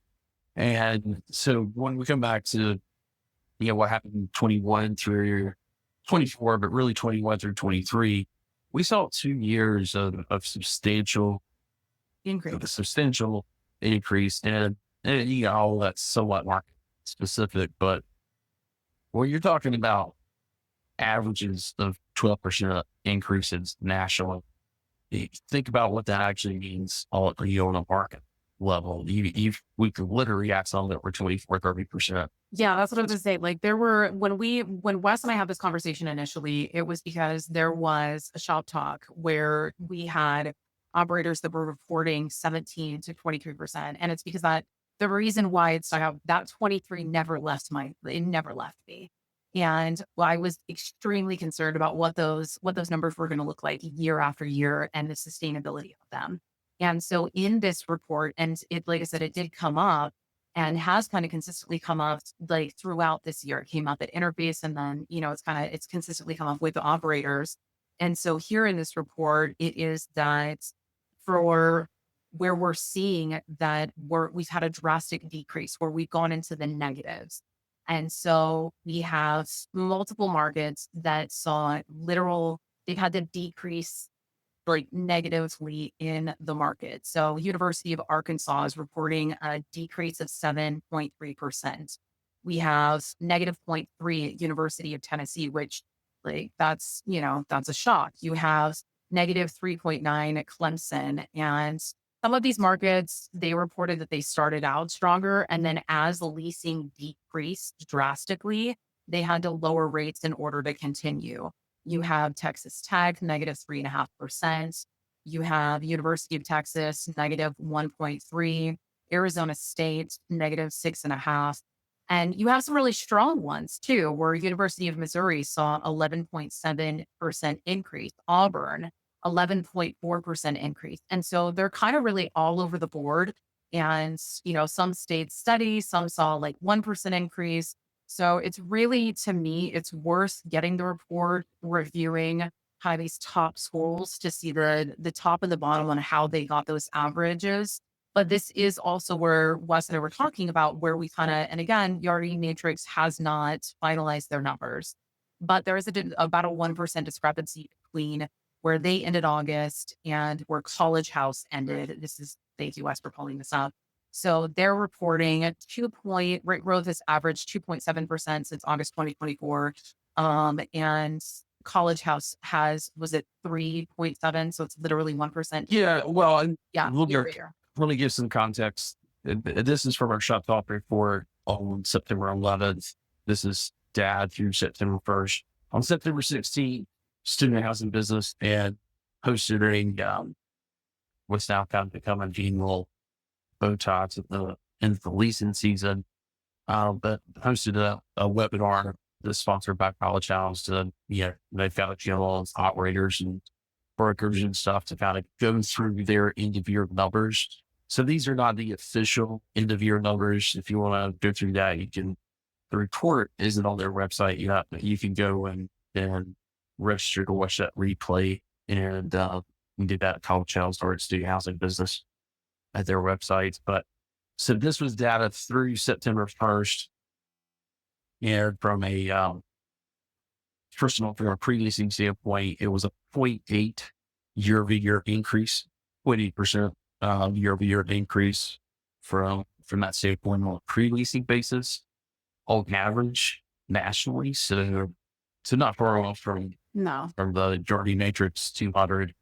And so when we come back to, what happened in 21 through 24, but really 21 through 23, we saw 2 years of increase. substantial increase. And all that's somewhat market specific, but when you're talking about averages of 12% increases nationally, you think about what that actually means on a market level. We could literally act on that for 24-30%. Yeah, that's what I was gonna say. Like there were when Wes and I had this conversation initially, it was because there was a shop talk where we had operators that were reporting 17 to 23%. And it's because that the reason why it's stuck out, that 23 it never left me. And I was extremely concerned about what those numbers were going to look like year after year and the sustainability of them. And so in this report, and it, like I said, it did come up and has kind of consistently come up like throughout this year. It came up at interface and then, it's consistently come up with the operators. And so here in this report, it is that for where we're seeing that we've had a drastic decrease where we've gone into the negatives. And so we have multiple markets that saw they've had to decrease like negatively in the market. So University of Arkansas is reporting a decrease of 7.3%. We have negative 0.3 at University of Tennessee, which Like that's, that's a shock. You have negative 3.9 at Clemson. And some of these markets, they reported that they started out stronger. And then as the leasing decreased drastically, they had to lower rates in order to continue. You have Texas Tech, negative 3.5%. You have University of Texas, negative 1.3, Arizona State, negative 6.5. And you have some really strong ones too, where University of Missouri saw 11.7% increase, Auburn, 11.4% increase. And so they're kind of really all over the board. And, some states steady, some saw like 1% increase. So it's really, to me, it's worth getting the report, reviewing kind of these top schools to see the top and the bottom on how they got those averages. But this is also where Wes and I were talking about where we kind of, and again, Yardi Matrix has not finalized their numbers, but there is about a 1% discrepancy between where they ended August and where College House ended. Thank you, Wes, for pulling this up. So they're reporting rate growth has averaged 2.7% since August 2024. And College House was it 3.7? So it's literally 1%. Yeah. Well, and Yeah. we'll Year over year. really give some context. This is from our shop talk report on September 11th. This is data through September 1st. On September 16th, student housing business and hosted what's now kind of become a general Botox at the end of the leasing season. But hosted a webinar that's sponsored by College House to, they've got operators and brokers and stuff to kind of go through their end of year numbers. So these are not the official end of year numbers. If you want to go through that, the report isn't on their website. You can go and register to watch that replay. And we did that at College House or at Student Housing Business at their websites. But so this was data through September 1st. And from a from a pre-leasing standpoint, it was a 0.8 year-over-year increase, 0.8% year-over-year increase from that standpoint on a pre-leasing basis on average nationally. So not far off from the Yardi Matrix 200. I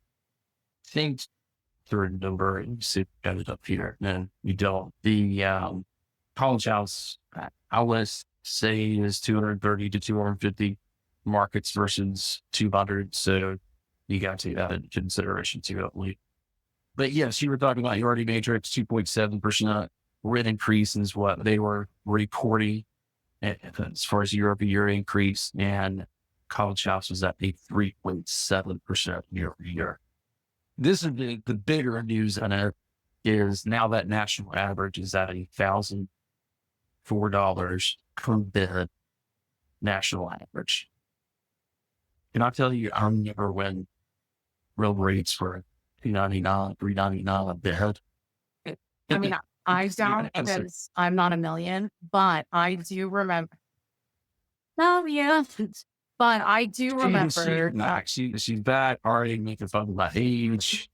think third number, you see got it up here. No, you don't. The College House, I was say is 230 to 250 markets versus 200. So you got to take that into consideration too, I believe. But yes, you were talking about Yardi Matrix, 2.7% rent increase is what they were reporting as far as year-over-year increase, and College House was at a 3.7% year-over-year. This is the bigger news on it is now that national average is at $1,004 per bed national average. Can I tell you, I remember when real rates were $299, $399 a bed. I mean, I don't because I'm not a million, but I do remember. No, yeah. But I do remember. She's back already making fun of my age.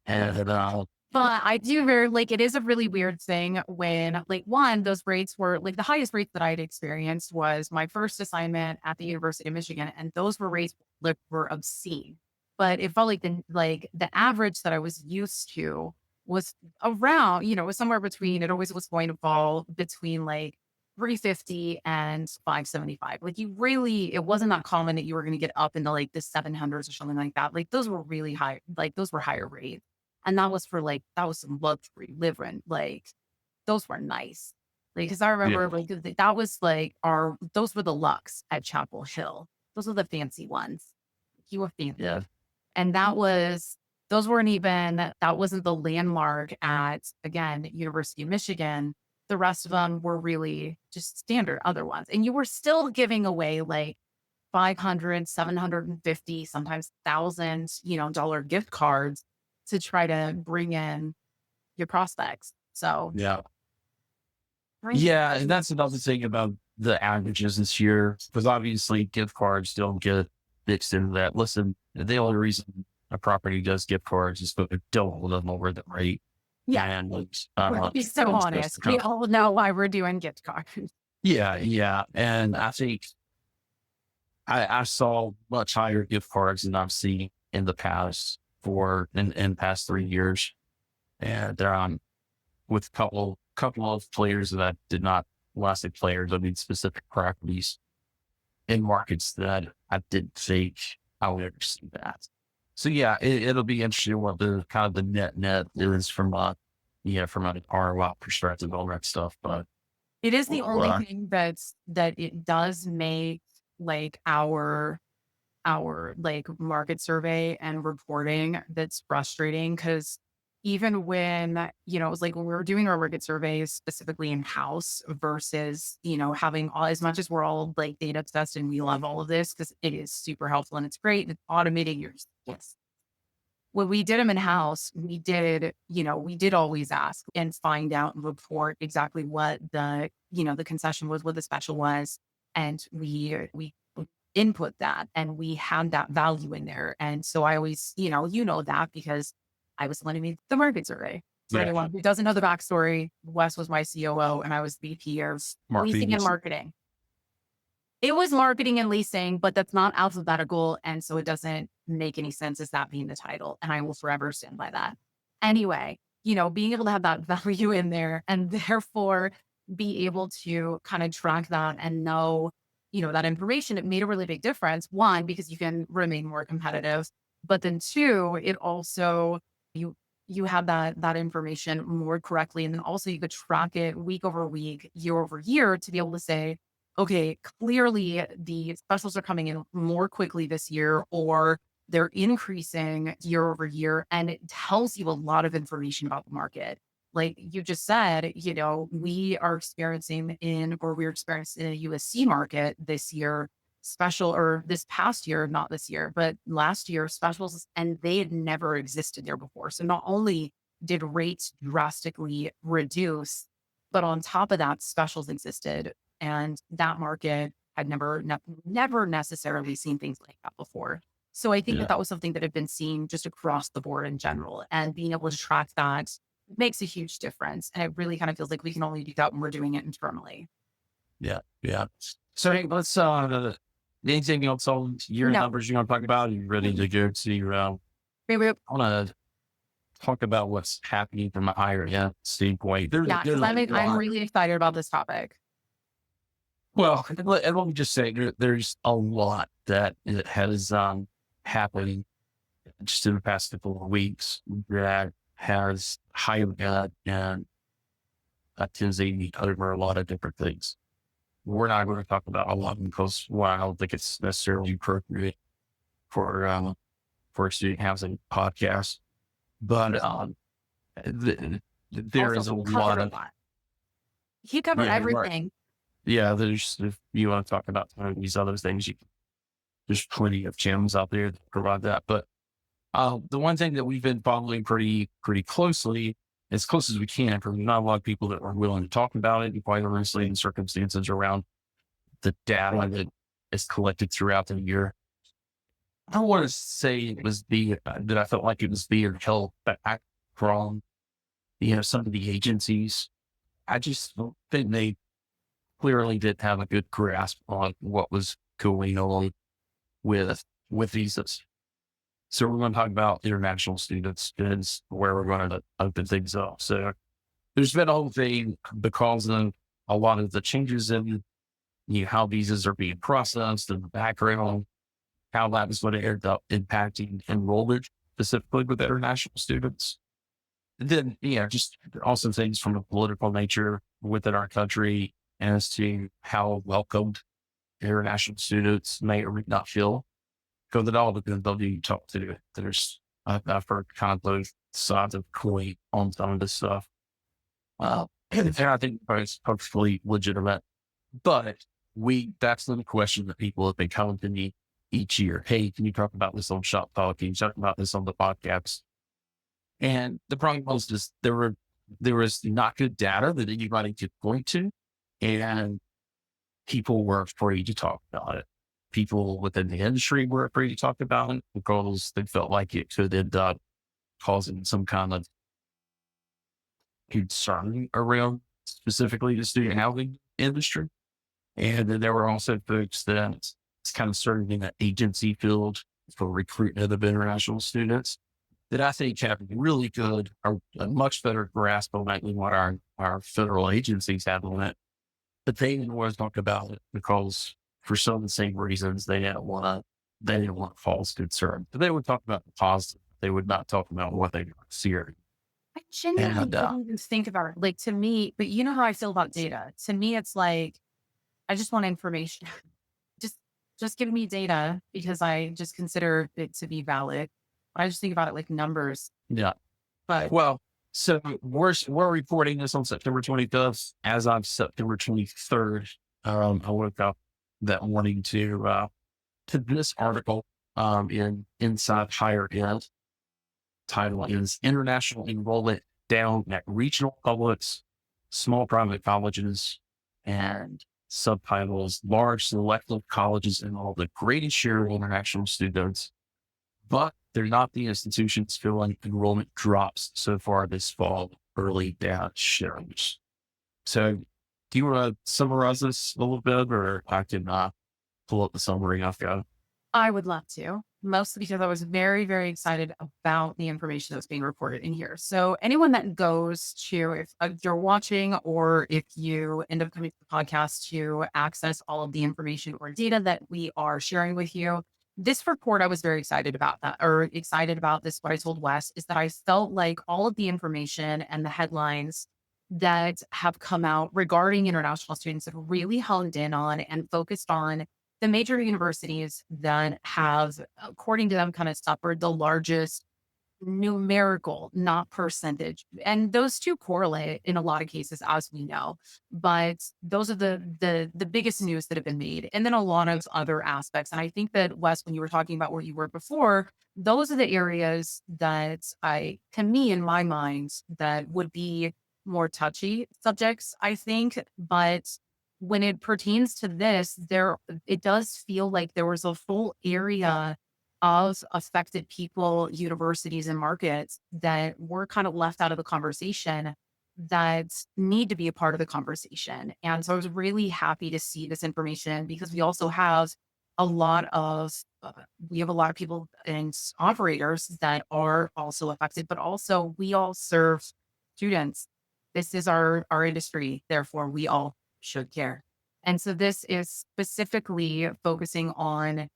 And but I do it is a really weird thing when those rates were the highest rates that I'd experienced was my first assignment at the University of Michigan. And those were rates were obscene, but it felt like the average that I was used to was around, it was somewhere between, it always was going to fall between 350 and 575. It wasn't that common that you were going to get up into the 700s or something like that. Those were really high, those were higher rates. And that was that was some luxury living. Those were nice. Cause I remember that was those were the Lux at Chapel Hill. Those were the fancy ones. You were fancy. yeah, And those weren't even, that wasn't the landmark at, again, University of Michigan. The rest of them were really just standard other ones. And you were still giving away 500, 750, sometimes thousands, dollar gift cards to try to bring in your prospects. So, yeah. Yeah. And that's another thing about the averages this year, because obviously gift cards don't get mixed into that. Listen, the only reason a property does gift cards is because they don't lower the rate. Yeah. And we'll be so honest. We all know why we're doing gift cards. Yeah. Yeah. And I think I saw much higher gift cards than I've seen in the past in past 3 years. And with couple of players that I did not, when I say players, I mean specific properties in markets that I didn't think I would ever see that. So yeah, it'll be interesting what the kind of the net is from from an ROI perspective, all that stuff. But It is the only uh, thing that it does make like our like market survey and reporting that's frustrating because even when, it was like when we were doing our market surveys specifically in house versus, having all as much as we're all like data obsessed and we love all of this because it is super helpful and it's great. It's automating your yes. When we did them in house, we did always ask and find out and report exactly what the concession was, what the special was. And we input that and we had that value in there. And so I always, that because I was lending me the market survey. For yeah, anyone who doesn't know the backstory, Wes was my COO and I was VP of leasing and marketing. marketing. It was marketing and leasing, but that's not alphabetical. And so it doesn't make any sense as that being the title. And I will forever stand by that. Anyway, being able to have that value in there and therefore be able to kind of track that and know, that information, it made a really big difference. One, because you can remain more competitive, but then two, it also, you have that information more correctly. And then also you could track it week over week, year over year to be able to say, okay, clearly the specials are coming in more quickly this year, or they're increasing year over year. And it tells you a lot of information about the market. Like you just said, we're experiencing in a USC market this year, special or this past year, not this year, but last year specials, and they had never existed there before. So not only did rates drastically reduce, but on top of that, specials existed and that market had never necessarily seen things like that before. So I think that Yeah, that was something that had been seen just across the board in general. And being able to track that makes a huge difference. And it really kind of feels like we can only do that when we're doing it internally. yeah. So hey, let's anything else on your No, numbers you want to talk about? Are you ready to go to your maybe, I want to talk about what's happening from a higher end standpoint. yeah, There's because a I'm lot. really excited about this topic. Well, and let me just say there's a lot that has happened just in the past couple of weeks that has highlighted and tends to cover a lot of different things. We're not going to talk about a lot of them because I don't think it's necessarily appropriate for a student housing podcast. But there Also, is a we lot covered a of lot. He covered yeah, right. everything. Yeah, there's if you want to talk about some of these other things, there's plenty of channels out there that provide that. But the one thing that we've been following pretty closely, as close as we can, because not a lot of people that are willing to talk about it, and quite honestly, in circumstances around the data that is collected throughout the year. I don't want to say it was that I felt like it was being held back from some of the agencies. I just don't think they clearly didn't have a good grasp on what was going on with visas. So we're going to talk about international students is where we're going to open things up. So there's been a whole thing because of a lot of the changes in how visas are being processed and the background, how that is going to end up impacting enrollment specifically with international students. And then, just also things from a political nature within our country as to how welcomed international students may or may not feel. Because it all depends on who you talk to. I've heard kind of both sides of the coin on some of this stuff. And I think it's perfectly legitimate. But that's the question that people have been coming to me each year. Hey, can you talk about this on Shop Talk? Can you talk about this on the podcast? And the problem was just there was not good data that anybody could point to. And people were afraid to talk about it. People within the industry were afraid to talk about it because they felt like it could end up causing some kind of concern around specifically the student housing industry. And then there were also folks that it's kind of serving in that agency field for recruitment of international students that I think have really good, or a much better grasp on that than what our federal agencies have on it. But they didn't want to talk about it because for some of the same reasons they didn't want false concern. But they would talk about the positive. They would not talk about what they were seeing. I genuinely And didn't even think about it. Like to me, but you know how I feel about data. To me, it's like I just want information. just just give me data because I just consider it to be valid. I just think about it like numbers. yeah, But well, so we're reporting this on September 25th. As of September 23rd, I woke up that morning to this article in Inside Higher Ed. Title is International Enrollment Down at Regional Publics, Small Private Colleges, and subtitles Large Selective Colleges enroll the greatest share of international students, but they're not the institutions feeling enrollment drops so far this fall, early data shows. So, do you want to summarize this a little bit, or I can pull up the summary I've got? I would love to, mostly because I was very, very excited about the information that's being reported in here. So, anyone that goes to, if you're watching or if you end up coming to the podcast to access all of the information or data that we are sharing with you, this report I was very excited about that, or excited about this. What I told Wes is that I felt like all of the information and the headlines that have come out regarding international students have really honed in on and focused on the major universities that have, according to them, kind of suffered the largest numerical, not percentage. And those two correlate in a lot of cases, as we know. But those are the biggest news that have been made. And then a lot of other aspects. And I think that Wes, when you were talking about where you were before, those are the areas that to me, in my mind, that would be more touchy subjects, I think. But when it pertains to this, it does feel like there was a full area of affected people, universities, and markets that were kind of left out of the conversation that need to be a part of the conversation. And so I was really happy to see this information because we also have a lot of we have a lot of people and operators that are also affected, but also we all serve students. This is our industry, therefore we all should care. And so this is specifically focusing on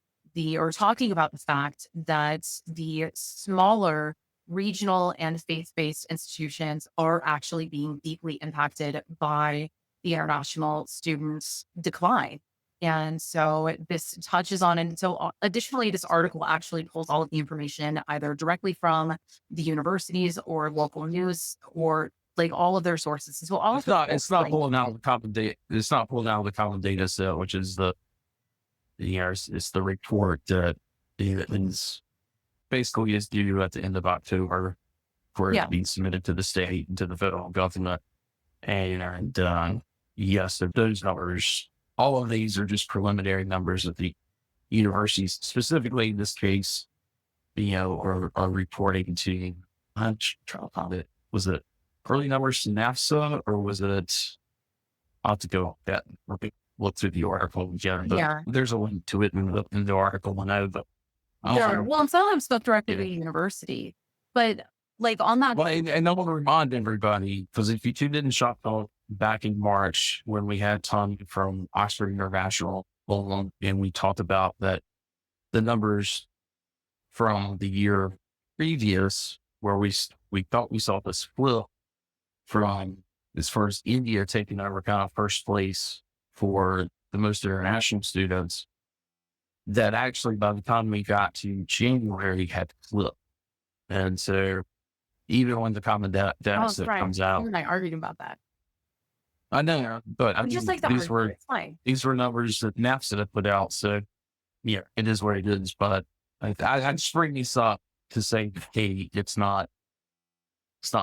or talking about the fact that the smaller regional and faith-based institutions are actually being deeply impacted by the international students decline. And so this touches on, and so additionally, this article actually pulls all of the information either directly from the universities or local news or like all of their sources. So all It's not. It's not pulling out the common data. It's not pulling out the common data set, which is it's the report that is basically is due at the end of October for it to be submitted to the state and to the federal government. And yes, those numbers, all of these are just preliminary numbers of the universities, specifically in this case, are reporting to. I'm trying to find it. Was it early numbers to NAFSA, or was it? I'll have to go look through the article again. But there's a link to it in the article. And well, and some of them spoke directly to the university, but like on that. Well, and I want to remind everybody, because if you tuned in to Shop Talk back in March when we had Tom from Oxford International on, and we talked about that the numbers from the year previous, where we thought we saw this flip from as far as India taking over kind of first place for the most international students, that actually by the time we got to January had flipped. And so even when the common data set comes out. You and I argued about that. I know, but I mean, just like these were numbers that NAFSA had put out. So yeah, it is what it is. But I just bring these up to say, hey, it's not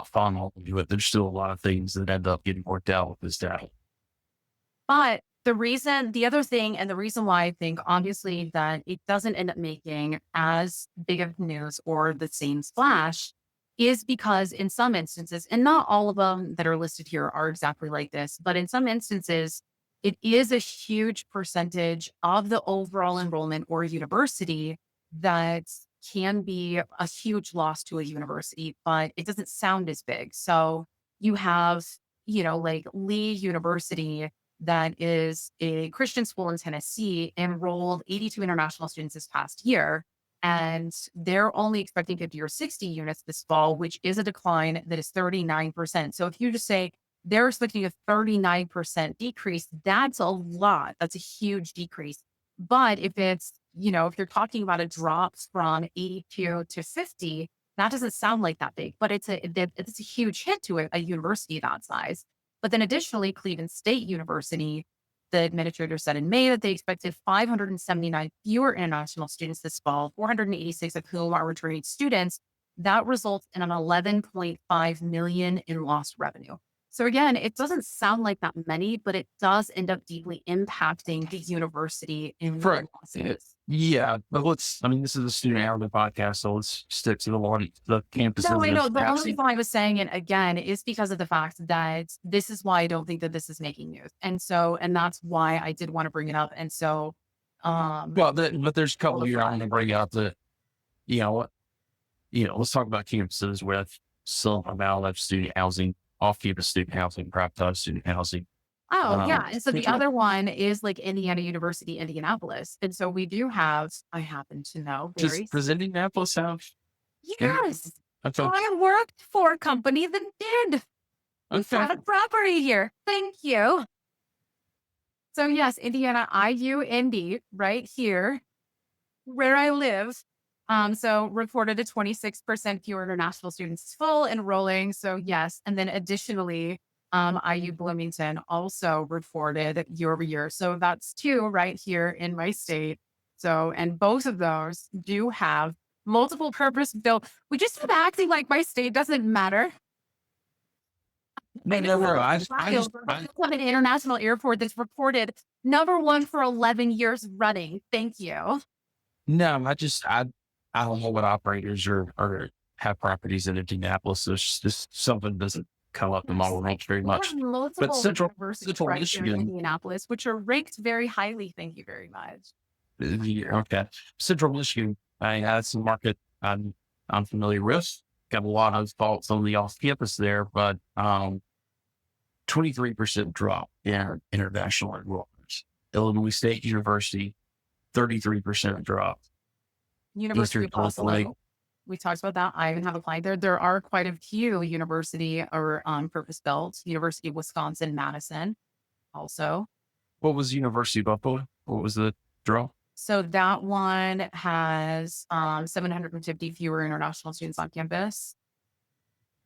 final, but there's still a lot of things that end up getting worked out with this data. But the other thing, and the reason why I think obviously that it doesn't end up making as big of news or the same splash is because in some instances, and not all of them that are listed here are exactly like this, but in some instances, it is a huge percentage of the overall enrollment or university that can be a huge loss to a university, but it doesn't sound as big. So you have, like Lee University, that is a Christian school in Tennessee, enrolled 82 international students this past year. And they're only expecting 50 or 60 units this fall, which is a decline that is 39%. So if you just say they're expecting a 39% decrease, that's a lot. That's a huge decrease. But if it's, if you're talking about a drop from 82 to 50, that doesn't sound like that big, but it's a huge hit to a university that size. But then additionally, Cleveland State University, the administrator said in May that they expected 579 fewer international students this fall, 486 of whom are returning students. That results in an 11.5 million in lost revenue. So again, it doesn't sound like that many, but it does end up deeply impacting the university in real losses. Yeah, but this is a student housing podcast, so let's stick to the campuses. No, I know. The only reason I was saying it again is because of the fact that this is why I don't think that this is making news. And that's why I did want to bring it up. And so, but there's a couple here I want to bring up that, let's talk about campuses with some amount of student housing, off-campus student housing, privatized student housing. Oh, yeah. And so the other one is like Indiana University, Indianapolis. And so we do have, I happen to know. Does Indianapolis have? Yes. Okay. I worked for a company that did. We've got a property here. Thank you. So yes, Indiana, IUND, right here, where I live. So reported a 26% fewer international students full enrolling. So yes. And then additionally, IU Bloomington also reported year over year. So that's two right here in my state. So, and both of those do have multiple purpose built. We just stop acting like my state doesn't matter. I have an international airport that's reported #1 for 11 years running. Thank you. No, I don't know what operators or have properties in Indianapolis. So it's just something doesn't come up in my ranks very much. But Central right Michigan, in Indianapolis, which are ranked very highly. Thank you very much. Okay, Central Michigan, that's a market I'm familiar with. Got a lot of thoughts on the off-campus there, but 23% drop in international enrollments. Illinois State University, 33% drop. University of Buffalo. We talked about that. I even have applied there. There are quite a few university or purpose built. University of Wisconsin, Madison also. What was University of Buffalo? What was the draw? So that one has 750 fewer international students on campus.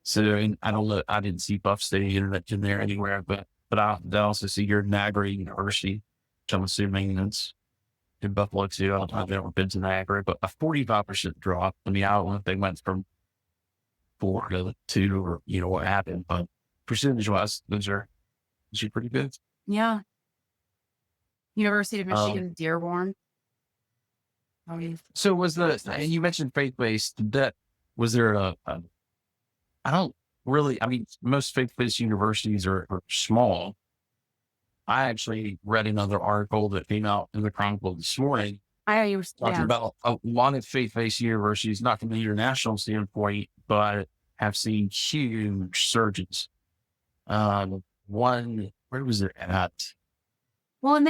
So I don't know. I didn't see Buff State in there anywhere, but I also see your Niagara University, which I'm assuming that's in Buffalo too. I've never been to Niagara, but a 45% drop. I mean, I don't know if they went from 4 to 2 or, what happened, but percentage wise, those are pretty good. Yeah. University of Michigan, Dearborn. So you mentioned faith-based, was there I don't really, most faith-based universities are small. I actually read another article that came out in the Chronicle this morning. Talking about a lot of faith-based universities, not from the international standpoint, but have seen huge surges. One, where was it at? Well, and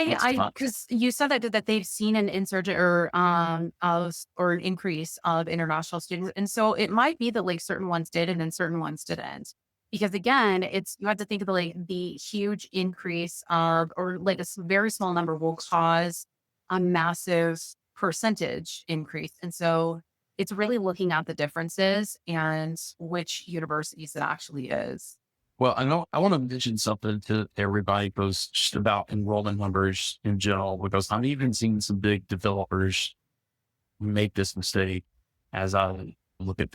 because you said that they've seen an insurgent or an increase of international students, and so it might be that like certain ones did and then certain ones didn't. Because again, you have to think of the huge increase of, or like a very small number will cause a massive percentage increase. And so it's really looking at the differences and which universities it actually is. Well, I want to mention something to everybody goes just about enrollment numbers in general, because I'm even seeing some big developers make this mistake as I look at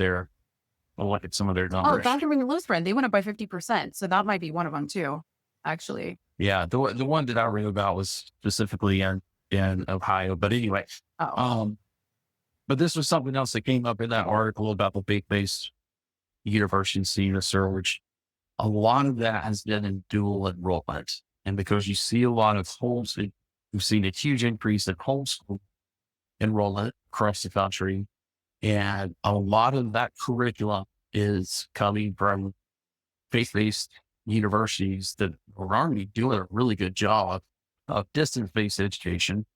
some of their numbers. Oh, Dr. Lutheran, they went up by 50%. So that might be one of them too, actually. Yeah. The one that I read about was specifically in Ohio, but anyway, but this was something else that came up in that article about the faith-based universities seeing a surge. A lot of that has been in dual enrollment. And because you see a lot of homeschool, we've seen a huge increase in homeschool enrollment across the country. And a lot of that curriculum is coming from faith-based universities that are already doing a really good job of distance-based education.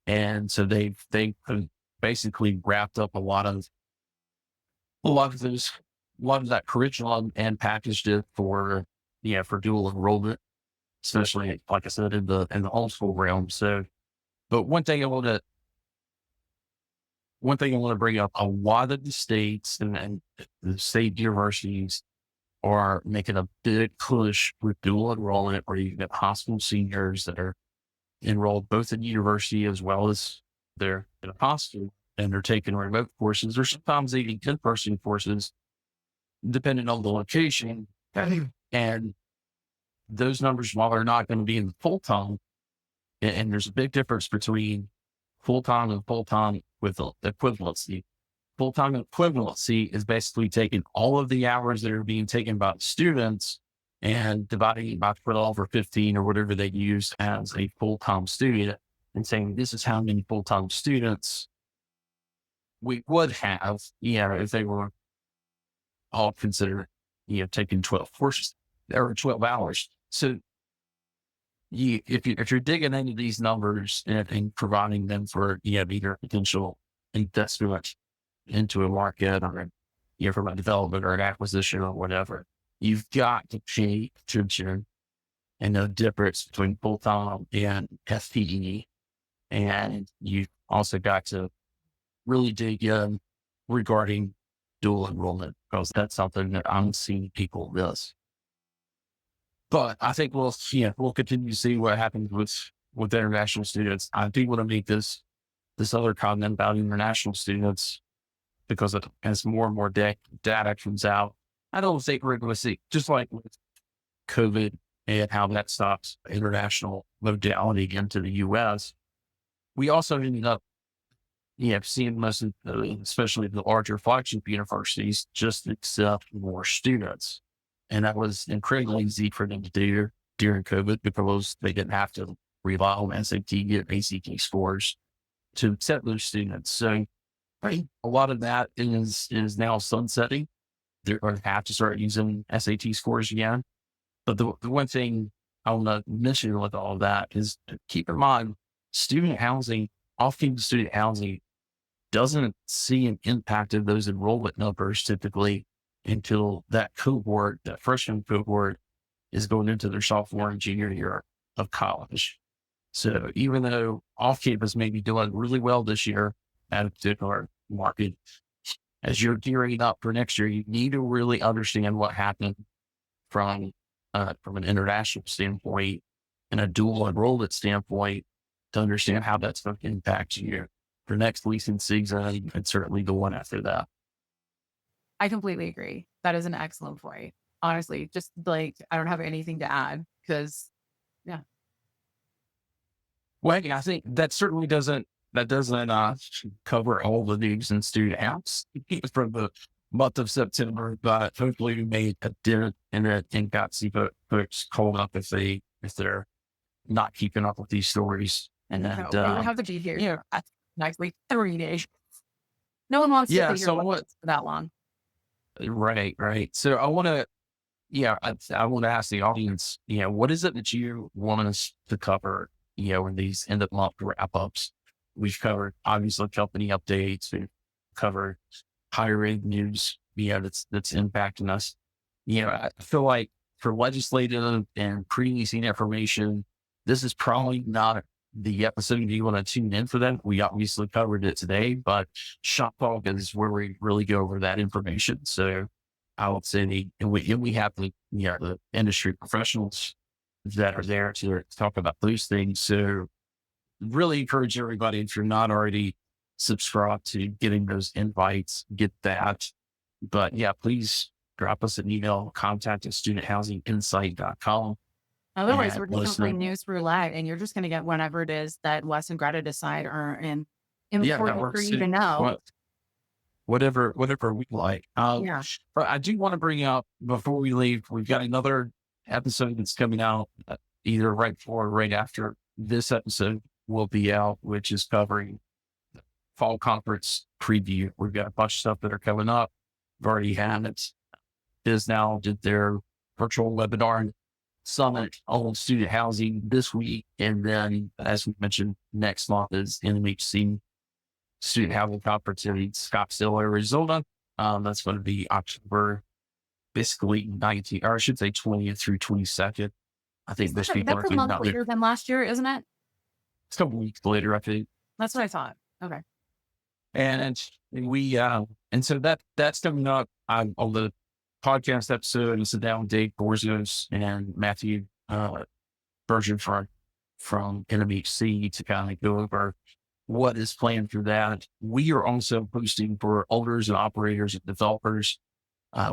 And so they have basically wrapped up a lot of those, a lot of that curriculum and packaged it for, for dual enrollment, especially like I said, in the homeschool realm. So, but one thing I want to bring up, a lot of the states and the state universities are making a big push with dual enrollment, where you get hospital seniors that are enrolled both in university as well as they're in a hospital, and they're taking remote courses, or sometimes even in-person courses, depending on the location. And those numbers, while they're not going to be in full time, and there's a big difference between full time and full time with equivalency. Full time equivalency is basically taking all of the hours that are being taken by the students and dividing it by 12 or 15 or whatever they use as a full time student, and saying this is how many full time students we would have, if they were all considered, taking 12 courses or 12 hours. So if you're digging into these numbers and providing them for, either potential investment into a market, or, from a development or an acquisition or whatever, you've got to pay attention and the difference between full-time and FTE. And you've also got to really dig in regarding dual enrollment, because that's something that I'm seeing people miss. But I think we'll continue to see what happens with international students. I do want to make this other comment about international students, because as more and more data comes out, I don't think we're going to see, just like with COVID and how that stops international modality into the U.S. We also ended up, seeing most of especially the larger flagship universities, just accept more students. And that was incredibly easy for them to do during COVID, because they didn't have to rely on SAT and ACT scores to accept those students. So a lot of that is now sunsetting. They're going to have to start using SAT scores again. But the one thing I want to mention with all of that is to keep in mind, student housing, off-campus student housing doesn't see an impact of those enrollment numbers typically until that freshman cohort is going into their sophomore and junior year of college. So even though off-campus may be doing really well this year at a particular market, as you're gearing up for next year, you need to really understand what happened from an international standpoint and a dual enrollment standpoint, to understand how that's going to impact you for next leasing season, and certainly the one after that. I completely agree. That is an excellent point. Honestly, just like I don't have anything to add because yeah. Well, I think that doesn't cover all the news in student house from the month of September, but hopefully we made a dent in it and got some folks called up if they're not keeping up with these stories. And No, they would have to be here. Yeah, nicely 3 days. No one wants to yeah, sit here so for that long. right. So I want to ask the audience, what is it that you want us to cover, in these end of month wrap ups? We've covered obviously company updates. We've covered hiring news, that's impacting us. I feel like for legislative and pre-leasing information, this is probably not the episode you want to tune in for that. We obviously covered it today, but Shop Talk is where we really go over that information. So I would say, and we have the industry professionals that are there to talk about those things. So really encourage everybody, if you're not already subscribed, to getting those invites, get that. But yeah, please drop us an email, contact@studenthousinginsight.com. Otherwise, And we're let just us going to know. play news roulette, and you're just going to get whatever it is that Wes and Greta decide are Yeah, that important for works you too. to know. Whatever we like. Yeah. But I do want to bring up, before we leave, we've got another episode that's coming out. either right before or right after this episode will be out, which is covering the fall conference preview. We've got a bunch of stuff that are coming up. We've already had it. Now did their virtual webinar summit on student housing this week. And then, as we mentioned, next month is NMHC Student Housing Conference in Scottsdale, Arizona. That's going to be October, basically 19th, or I should say 20th through 22nd. I think this week. That's a month later than last year, isn't it? It's a couple weeks later, I think. That's what I thought. Okay. And and so that's coming up on the podcast episode, and sit down with Dave Borzos and Matthew Bergen from NMHC to kind of go over what is planned for that. We are also hosting for owners and operators and developers.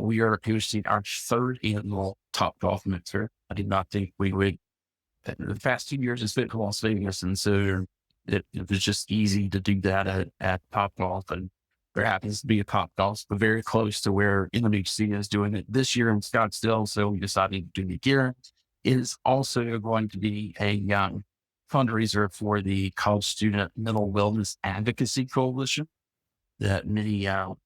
We are hosting our third annual Top Golf Mixer. I did not think we would. The past 2 years, it's been to Las Vegas, and so it was just easy to do that at Top Golf. And there happens to be a Top Golf, but very close to where NMHC is doing it this year in Scottsdale. So we decided to do it here. It is also going to be a fundraiser for the College Student Mental Wellness Advocacy Coalition that many of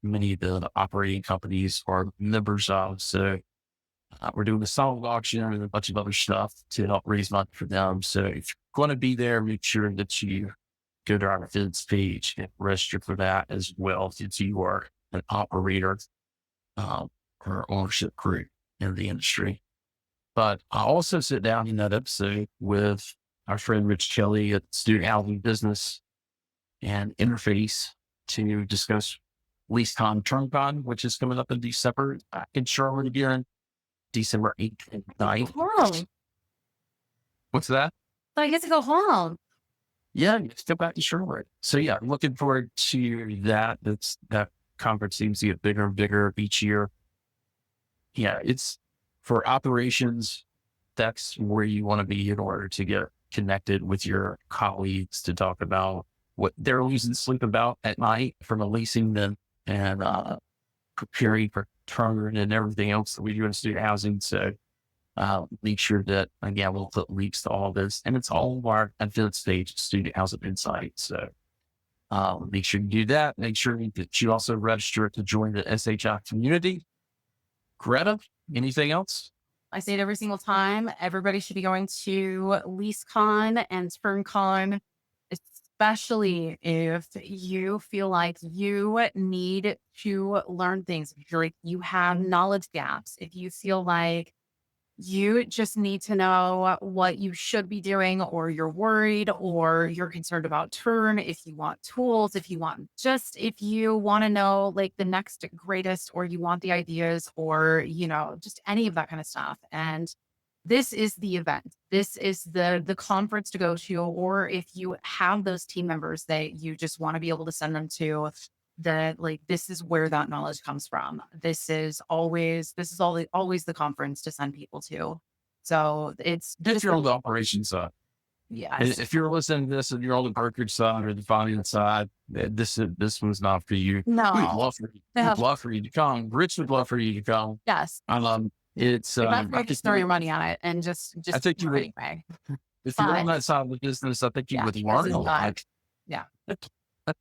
the operating companies are members of. So we're doing a silent auction and a bunch of other stuff to help raise money for them. So if you're going to be there, make sure that you go to our events page and register for that as well, since you are an operator or ownership group in the industry. But I also sit down in that episode with our friend Rich Kelly at Student Housing Business and Interface to discuss LeaseCon TurnCon, which is coming up in December in Charlotte again, December 8th and 9th. Home. What's that? So I get to go home. Yeah, you go back to Charlotte. So yeah, I'm looking forward to that. That conference seems to get bigger and bigger each year. Yeah, it's for operations. That's where you want to be in order to get connected with your colleagues to talk about what they're losing sleep about at night from a leasing and preparing for turn and everything else that we do in student housing. So make sure that, again, we'll put links to all this, and it's all our advanced stage student housing insight. So make sure you do that. Make sure that you also register to join the SHI community. Greta, anything else? I say it every single time. Everybody should be going to LeaseCon and TurnCon, especially if you feel like you need to learn things. If you're like you have knowledge gaps, if you feel like you just need to know what you should be doing, or you're worried, or you're concerned about turn, if you want tools, if you want to know like the next greatest, or you want the ideas, or, just any of that kind of stuff. And this is the event. This is the conference to go to, or if you have those team members that you just want to be able to send them to, that like, this is where that knowledge comes from. This is always the conference to send people to. So it's If you're on the operations side. Yeah. If you're listening to this and you're on the brokerage side or the finance side, this one's not for you. No. We'd love for you to come. Rich would love for you to come. Yes. It's just throw your money on it and just I think you would, anyway. if you're on that side of the business, I think you would learn a lot. Yeah.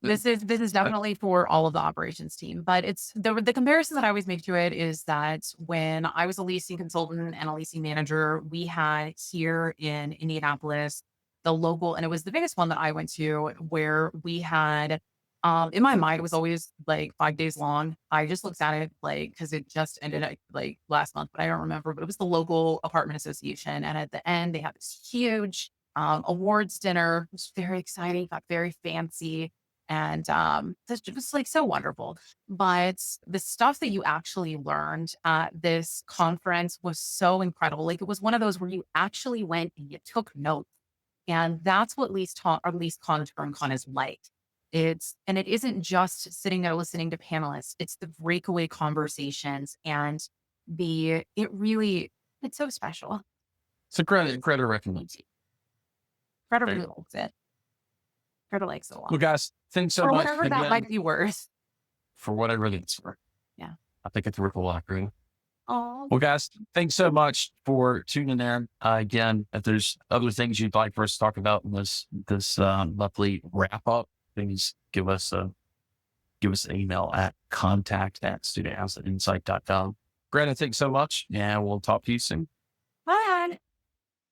This is definitely for all of the operations team, but it's the comparison that I always make to it is that when I was a leasing consultant and a leasing manager, we had here in Indianapolis, the local, and it was the biggest one that I went to, where we had, in my mind, it was always like 5 days long. I just looked at it like, cause it just ended like last month, but I don't remember, but it was the local apartment association. And at the end, they had this huge, awards dinner. It was very exciting, got very fancy. And it was like so wonderful. But the stuff that you actually learned at this conference was so incredible. Like, it was one of those where you actually went and you took notes. And that's what LeaseCon or LeaseCon TurnCon is like. It isn't just sitting there listening to panelists. It's the breakaway conversations, and it's so special. So Greta recommends it. Greta really likes it. Greta likes it a lot. Well, guys, thanks so for much. Whatever that might be worth. For whatever it's worth. Yeah. I think it's worth a lot, right? Oh, Well, guys, thanks so much for tuning in. Again, if there's other things you'd like for us to talk about in this monthly wrap up, please give us an email at contact@studenthouseandinsight.com. Greta, thanks so much, and we'll talk to you soon. bye.